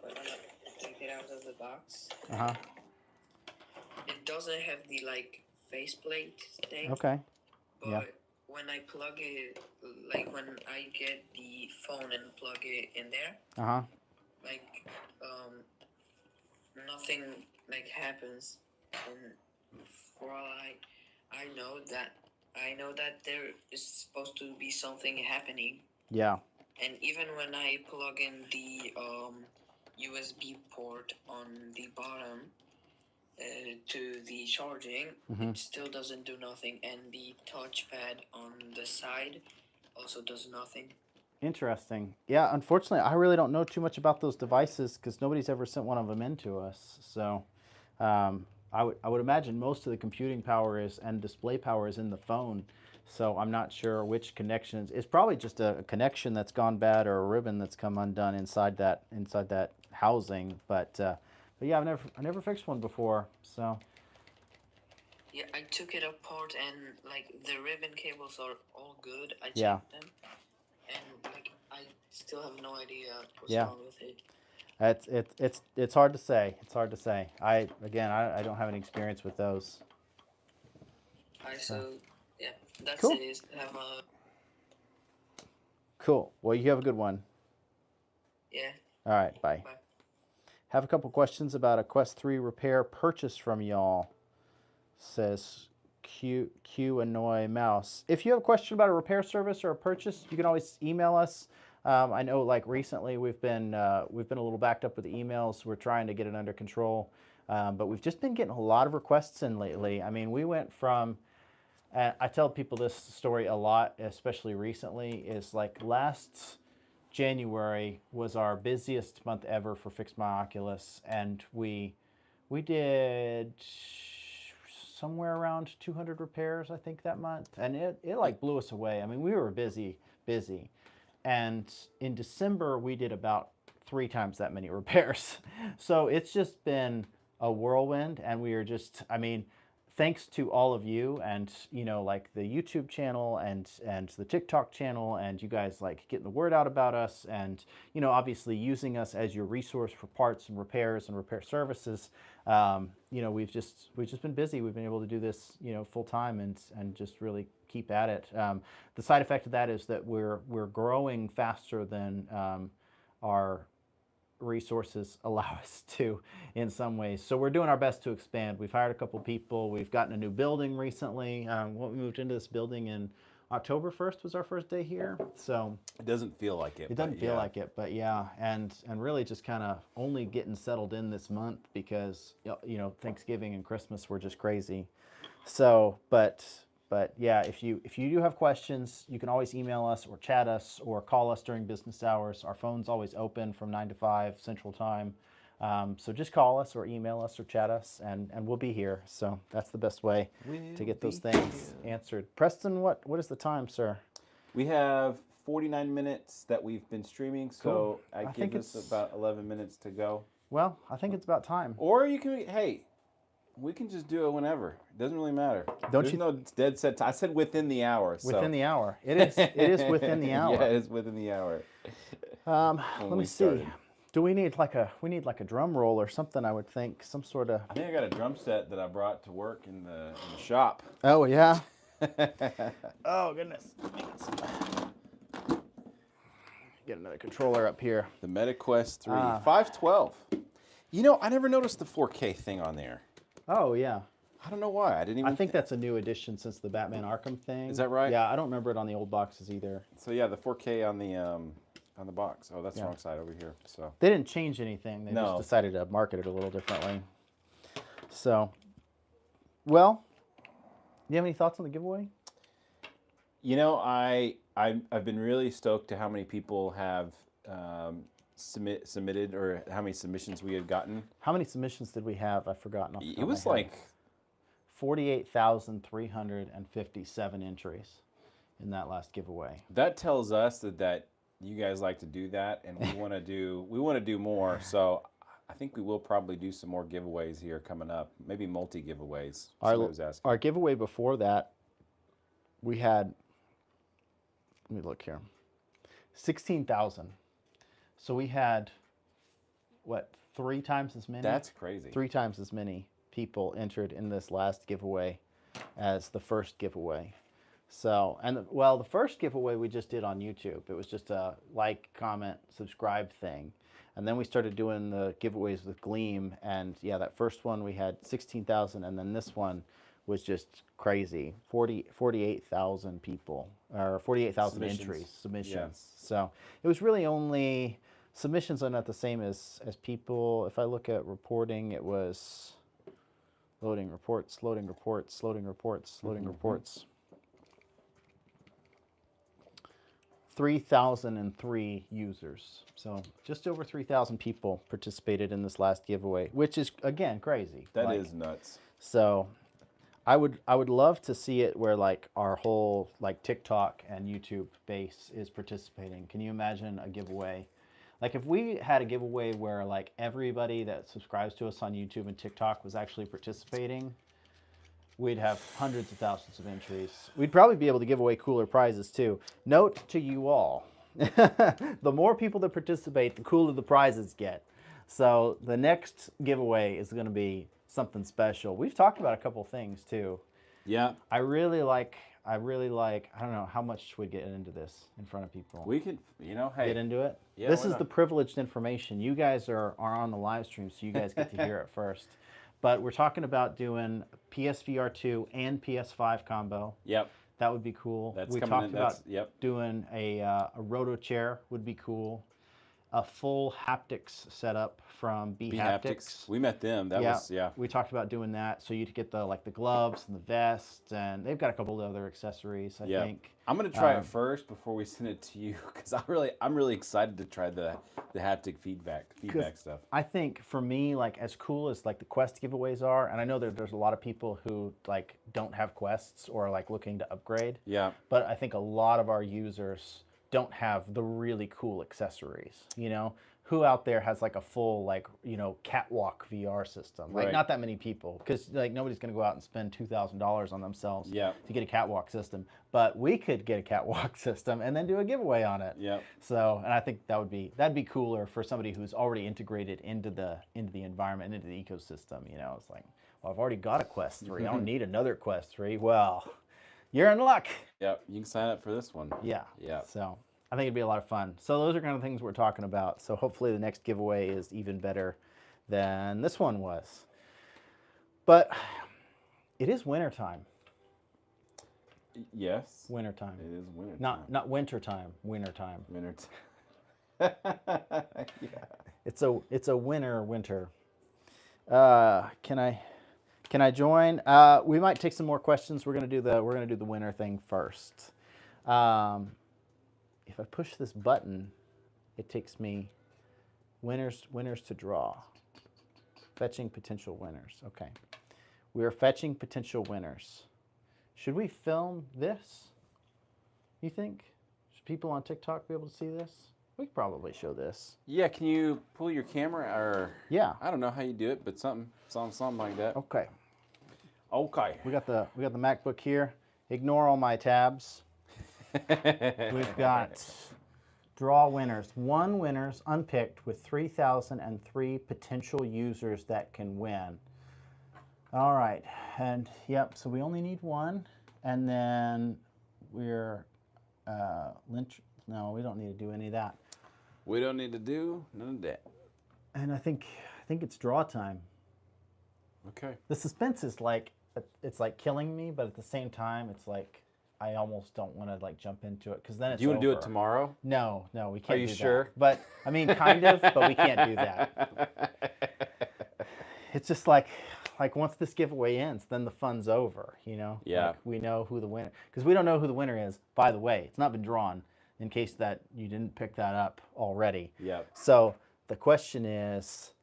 when I take it out of the box, Uh-huh. it doesn't have the like faceplate thing. Okay. But Yeah. when I plug it, like when I get the phone and plug it in there, Uh-huh. like nothing like happens. And for all I know that there is supposed to be something happening. Yeah. And even when I plug in the USB port on the bottom to the charging, Mhm. it still doesn't do nothing, and the touchpad on the side also does nothing. Interesting. Yeah, unfortunately, I really don't know too much about those devices because nobody's ever sent one of them in to us. So I would imagine most of the computing power is and display power is in the phone. So I'm not sure which connections. It's probably just a connection that's gone bad or a ribbon that's come undone inside that housing. But yeah, I never fixed one before. So Yeah, I took it apart, and like the ribbon cables are all good. I checked Yeah. them, and like I still have no idea what's Yeah. wrong with it. it's hard to say. It's hard to say. I don't have any experience with those. So yeah, that's Cool. it. Have a Cool. Well, you have a good one. yeah. All right. Bye. Bye. Have a couple questions about a Quest 3 repair purchase from y'all. Says Q Annoy Mouse. If you have a question about a repair service or a purchase, you can always email us. I know, like recently, we've been a little backed up with the emails. We're trying to get it under control, but we've just been getting a lot of requests in lately. I mean, we went from, and I tell people this story a lot, especially recently, is like last January was our busiest month ever for Fix My Oculus, and we did somewhere around 200 repairs, I think, that month, and it like blew us away. I mean, we were busy, and in December we did about 3 times that many repairs. So it's just been a whirlwind, and we are just, I mean, thanks to all of you, and like the YouTube channel and the TikTok channel, and you guys like getting the word out about us, and obviously using us as your resource for parts and repairs and repair services. We've just been busy. We've been able to do this full time and just really keep at it. The side effect of that is that we're growing faster than our resources allow us to in some ways. So we're doing our best to expand. We've hired a couple people. We've gotten a new building recently. We moved into this building in October 1st was our first day here, so It doesn't feel like it. it but doesn't feel yeah. like it, but yeah, and really just kind of only getting settled in this month because Thanksgiving and Christmas were just crazy. So, but yeah, if you do have questions, you can always email us or chat us or call us during business hours. Our phone's always open from 9 to 5 Central Time. So just call us or email us or chat us, and we'll be here. So that's the best way to get those things answered. Preston, what is the time, sir? We have 49 minutes that we've been streaming, so Cool. I think give us it's- about 11 minutes to go. Well, I think it's about time. Or you can, hey, we can just do it whenever. It doesn't really matter. Don't There's you- no dead set time. I said within the hour. Within the hour. It is within the hour. Yeah, it is within the hour. Let we me see. started. Do we need like a drum roll or something? I would think some sort of. I think I got a drum set that I brought to work in the shop. Oh yeah. Oh goodness. Get another controller up here. The MetaQuest 3, Ah. 512. You know, I never noticed the 4K thing on there. Oh yeah. I don't know why. I didn't even I think that's a new addition since the Batman Arkham thing. Is that right? Yeah, I don't remember it on the old boxes either. So yeah, the 4K on the box. Oh, that's the Yeah. wrong side over here. So They didn't change anything. They No. just decided to market it a little differently. So, well, do you have any thoughts on the giveaway? you know, I've been really stoked to how many people have submitted or how many submissions we had gotten. How many submissions did we have? I've forgotten. Off the top It of my was head. like 48,357 entries in that last giveaway. that tells us that you guys like to do that, and we want to do more. So I think we will probably do some more giveaways here coming up. Maybe multi giveaways. Somebody was asking. Our giveaway before that, we had. Let me look here. 16,000. So we had what, 3 times as many? That's crazy. 3 times as many people entered in this last giveaway as the first giveaway. So, the first giveaway we just did on YouTube. It was just a like, comment, subscribe thing. And then we started doing the giveaways with Gleam. And yeah, that first one we had 16,000. And then this one was just crazy. 48,000 people, or 48,000 entries, submissions. Yeah. So it was really only, submissions are not the same as people. If I look at reporting, it was loading reports, loading reports, loading reports, loading reports. 3,003 users. So just over 3,000 people participated in this last giveaway, which is, again, crazy. That is nuts. So I would love to see it where like our whole like TikTok and YouTube base is participating. Can you imagine a giveaway? Like if we had a giveaway where like everybody that subscribes to us on YouTube and TikTok was actually participating, we'd have hundreds of thousands of entries. We'd probably be able to give away cooler prizes too. Note to you all, the more people that participate, the cooler the prizes get. So the next giveaway is going to be something special. We've talked about a couple things too. Yeah. I really like, I don't know, how much should we get into this in front of people? We could, hey. Get into it? Yeah, This why is not? the privileged information. You guys are on the live stream, so you guys get to hear it first. But we're talking about doing PSVR 2 and PS5 combo. Yep. That would be cool. That's we coming talked in. about Yep. doing a roto chair would be cool. A full haptics setup from B-Haptics. We met them. That was, yeah. We talked about doing that, so you'd get the gloves and the vest, and they've got a couple of other accessories, I think. I'm gonna try it first before we send it to you because I'm really excited to try the haptic feedback stuff. I think for me, as cool as the Quest giveaways are, and I know there's a lot of people who don't have Quests or are looking to upgrade. Yeah. But I think a lot of our users don't have the really cool accessories. Who out there has a full catwalk VR system? Right. Not that many people, because nobody's going to go out and spend $2,000 on themselves Yeah. to get a catwalk system. But we could get a catwalk system and then do a giveaway on it. Yeah. So, and I think that'd be cooler for somebody who's already integrated into the environment, into the ecosystem. It's like, well, I've already got a Quest 3. I don't need another Quest 3. Well, you're in luck. Yeah. You can sign up for this one. Yeah. Yeah. So I think it'd be a lot of fun. So those are kind of things we're talking about. So hopefully the next giveaway is even better than this one was. But it is wintertime. Yes. Winter time. It is winter time. Not winter time. Winter time. Winter yeah. It's a winter. Can I join? We might take some more questions. We're gonna do the winter thing first. If I push this button, it takes me winners to draw. Fetching potential winners. Okay. We are fetching potential winners. Should we film this? You think? Should people on TikTok be able to see this? We could probably show this. Yeah, can you pull your camera or? Yeah. I don't know how you do it, but something like that. Okay. Okay. We got the MacBook here. Ignore all my tabs. We've got draw winners. 1 winners unpicked with 3,003 potential users that can win. All right, and yep, so we only need 1, and then we're no, we don't need to do any of that. We don't need to do none of that. And I think it's draw time. Okay. The suspense is like, it's like killing me, but at the same time, it's like I almost don't want to like jump into it because then it's Do you want to do it over. Tomorrow? No, we can't. Are you do sure? That. But I mean, kind of, but we can't do that. It's just like once this giveaway ends, then the fun's over. You know? Yeah. Like we know who the winner, because we don't know who the winner is. By the way, it's not been drawn. In case that you didn't pick that up already. Yep. So the question is,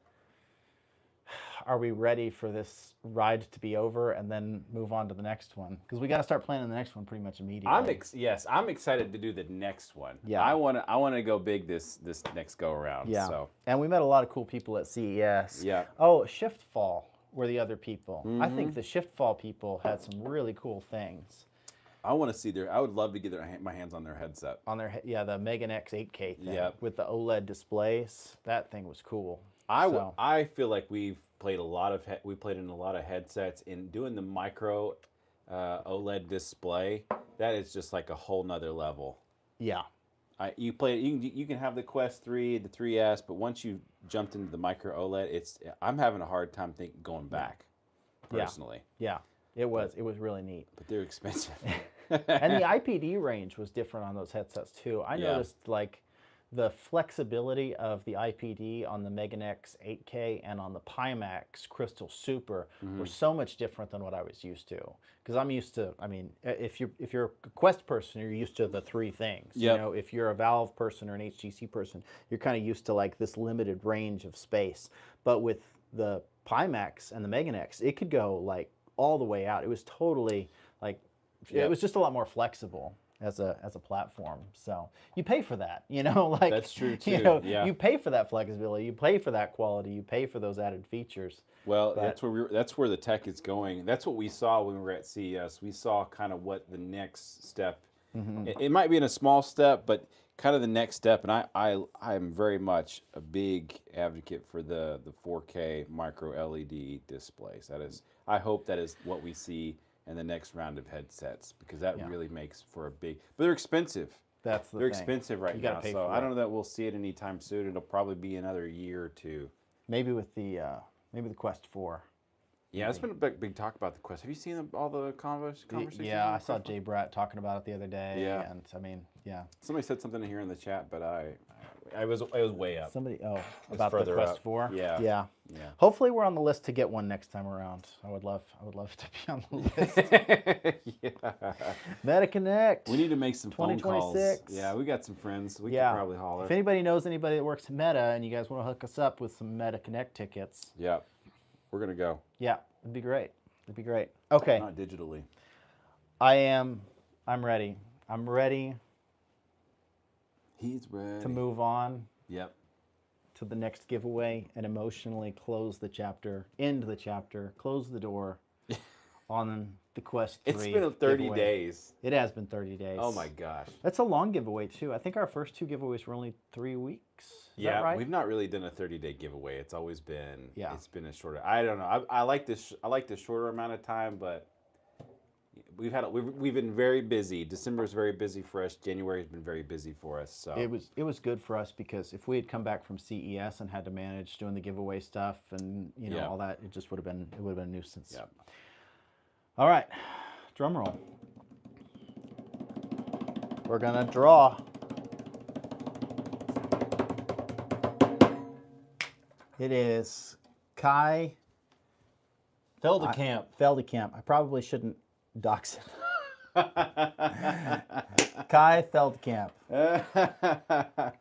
are we ready for this ride to be over and then move on to the next one? Because we got to start planning the next one pretty much immediately. Yes, I'm excited to do the next one. Yeah. I want to go big this next go around. Yeah. So. And we met a lot of cool people at CES. Yeah. Oh, Shift Fall were the other people. Mm-hmm. I think the Shift Fall people had some really cool things. I want to see I would love to get my hands on their headset. On their, the Megan X 8K thing. Yep. With the OLED displays. That thing was cool. I feel like we played in a lot of headsets in doing the micro OLED display. That is just like a whole nother level. Yeah. You can have the Quest 3, the 3S, but once you jumped into the micro OLED, I'm having a hard time going back personally. Yeah. It was really neat. But they're expensive. And the IPD range was different on those headsets too. I noticed like the flexibility of the IPD on the Megan X 8K and on the Pimax Crystal Super were so much different than what I was used to. Because I'm used to, I mean, if you're a Quest person, you're used to the 3 things. Yep. You know, if you're a Valve person or an HTC person, you're kind of used to like this limited range of space. But with the Pimax and the Megan X, it could go like all the way out. It was totally like, it was just a lot more flexible as a platform. So you pay for that, you know, like That's true too. You know, yeah. you pay for that flexibility, you pay for that quality, you pay for those added features. Well, that's where the tech is going. That's what we saw when we were at CES. We saw kind of what the next step. It might be in a small step, but kind of the next step. And I am very much a big advocate for the 4K micro LED displays. I hope that is what we see in the next round of headsets, because that really makes for a big. But they're expensive. That's the They're thing. expensive right You now, gotta pay so for I it. don't know that we'll see it anytime soon. It'll probably be another year or 2. Maybe with the Quest 4. Yeah, it's been a big talk about the Quest. Have you seen all the conversations? Yeah, on I the saw Quest? Jay Bratt talking about it the other day. Yeah. And I mean, yeah. Somebody said something here in the chat, but I was way up. Somebody, about the further Quest up. 4? Yeah. Yeah. Yeah. Hopefully we're on the list to get one next time around. I would love to be on the list. Yeah. MetaConnect. We need to make some phone calls. 2026. Yeah, we got some friends. We Yeah. could probably holler. If anybody knows anybody that works at Meta and you guys want to hook us up with some MetaConnect tickets, Yeah, we're gonna go. yeah, it'd be great. It'd be great. Okay, Not digitally. I'm ready. I'm ready He's ready. to move on Yep. to the next giveaway and emotionally close the chapter, end the chapter, close the door on the Quest 3 It's been 30 giveaway. days. It has been 30 days. Oh my gosh. That's a long giveaway too. I think our first 2 giveaways were only 3 weeks. Is Yeah, that right? we've not really done a 30-day giveaway. It's always been. Yeah. It's been a shorter. I don't know. I like this. I like the shorter amount of time, but we've been very busy. December is very busy for us. January has been very busy for us. So It was good for us because if we had come back from CES and had to manage doing the giveaway stuff and Yeah. all that, it would have been a nuisance. Yep. All right, drum roll. We're gonna draw. It is Kai Feldkamp. Feldkamp. I probably shouldn't dox him. Kai Feldkamp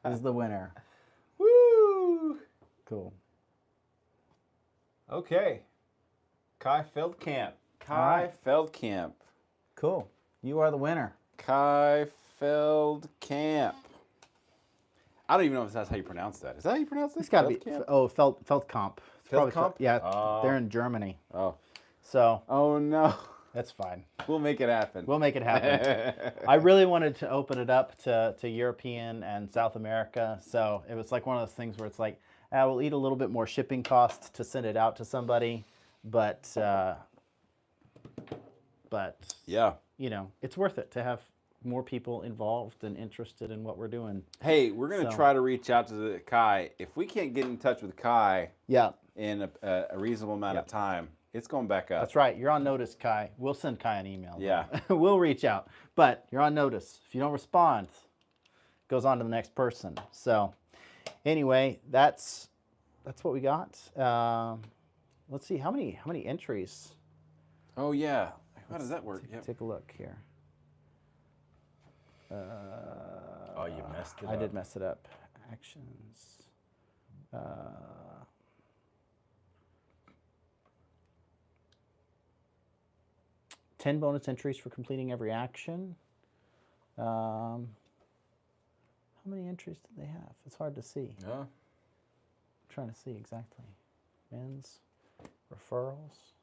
is the winner. Woo! Cool. Okay. Kai Feldkamp. All Kai right. Feldkamp. Cool. You are the winner. Kai Feldkamp. I don't even know if that's how you pronounce that. Is that how you pronounce this? It's got to be. Feldkamp? Oh, Feldkamp. It's probably Feldkamp? Yeah, Oh. they're in Germany. Oh. So Oh no. that's fine. We'll make it happen. We'll make it happen. I really wanted to open it up to European and South America. So it was like one of those things where it's like, we'll eat a little bit more shipping costs to send it out to somebody. But Yeah. you know, it's worth it to have more people involved and interested in what we're doing. Hey, we're going to So- try to reach out to the Kai. If we can't get in touch with Kai Yeah, in a reasonable amount of time, it's going back up. that's right. You're on notice, Kai. We'll send Kai an email. Yeah. We'll reach out. But you're on notice. If you don't respond, it goes on to the next person. So anyway, that's what we got. Let's see, how many entries? Oh, yeah. How does that work? Yep. Take a look here. Oh, you messed it up. I did mess it up. Actions. 10 bonus entries for completing every action. How many entries did they have? It's hard to see. Yeah. I'm trying to see exactly. Wins, referrals.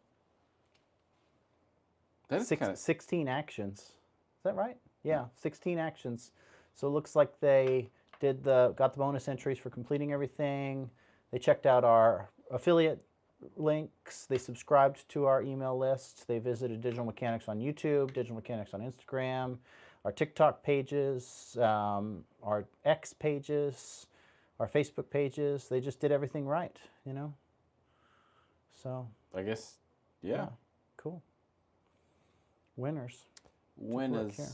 That is kind of 16 actions. Is that right? Yeah, 16 actions. So it looks like they got the bonus entries for completing everything. They checked out our affiliate links. They subscribed to our email list. They visited Digital Mechanics on YouTube, Digital Mechanics on Instagram, our TikTok pages, our X pages, our Facebook pages. They just did everything right, you know? So, I guess, yeah. cool. Winners. When work is here.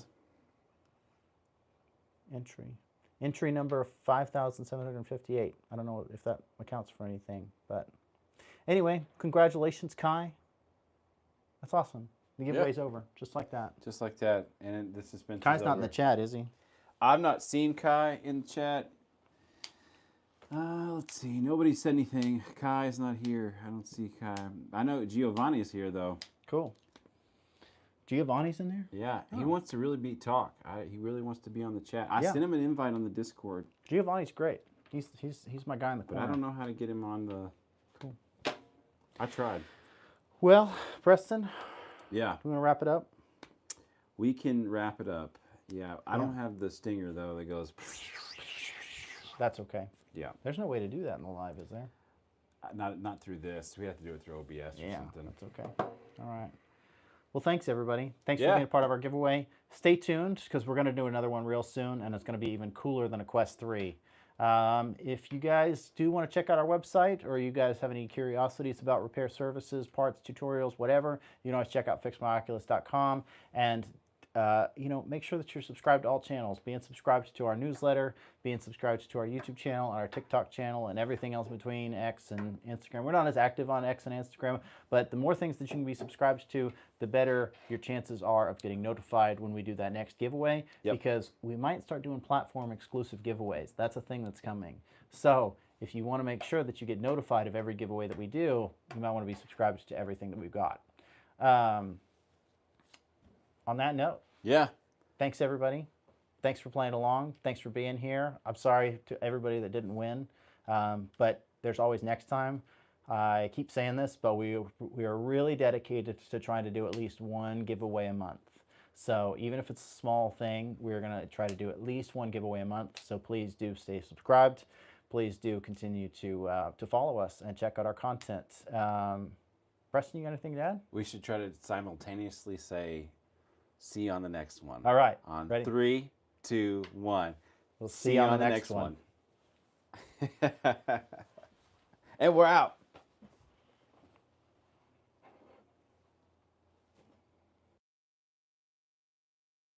Entry number 5,758. I don't know if that accounts for anything, but anyway, congratulations, Kai. That's awesome. The giveaway's over, just like that. just like that? And the suspense. Kai's not in the chat, is he? I've not seen Kai in the chat. Let's see. Nobody said anything. Kai's not here. I don't see Kai. I know Giovanni is here though. Cool. Giovanni's in there? Yeah, he Oh. wants to really talk. He really wants to be on the chat. I Yeah. sent him an invite on the Discord, Giovanni's great. He's my guy in the but corner. I don't know how to get him on the. Cool. I tried. Well, Preston, Yeah, do we want to wrap it up? we can wrap it up. Yeah, I don't have the stinger though that goes. That's okay. Yeah, There's no way to do that in the live, is there? not through this. We have to do it through OBS or something. That's okay. All right. Well, thanks, everybody. Thanks for Yeah. being a part of our giveaway. Stay tuned, because we're going to do another one real soon, and it's going to be even cooler than a Quest 3. If you guys do want to check out our website, or you guys have any curiosities about repair services, parts, tutorials, whatever, you can always check out fixmyoculus.com. And make sure that you're subscribed to all channels. Being subscribed to our newsletter, being subscribed to our YouTube channel, our TikTok channel, and everything else between X and Instagram. We're not as active on X and Instagram, but the more things that you can be subscribed to, the better your chances are of getting notified when we do that next giveaway. Yep. Because we might start doing platform exclusive giveaways. That's a thing that's coming. So if you want to make sure that you get notified of every giveaway that we do, you might want to be subscribed to everything that we've got. On that note, Yeah. thanks, everybody. Thanks for playing along. Thanks for being here. I'm sorry to everybody that didn't win, but there's always next time. I keep saying this, but we are really dedicated to trying to do at least one giveaway a month. So even if it's a small thing, we're going to try to do at least one giveaway a month. So please do stay subscribed. Please do continue to follow us and check out our content. Preston, you got anything to add? We should try to simultaneously say, "See you on the next one." All right. On Ready? 3, 2, 1. We'll see you on the next one. And we're out.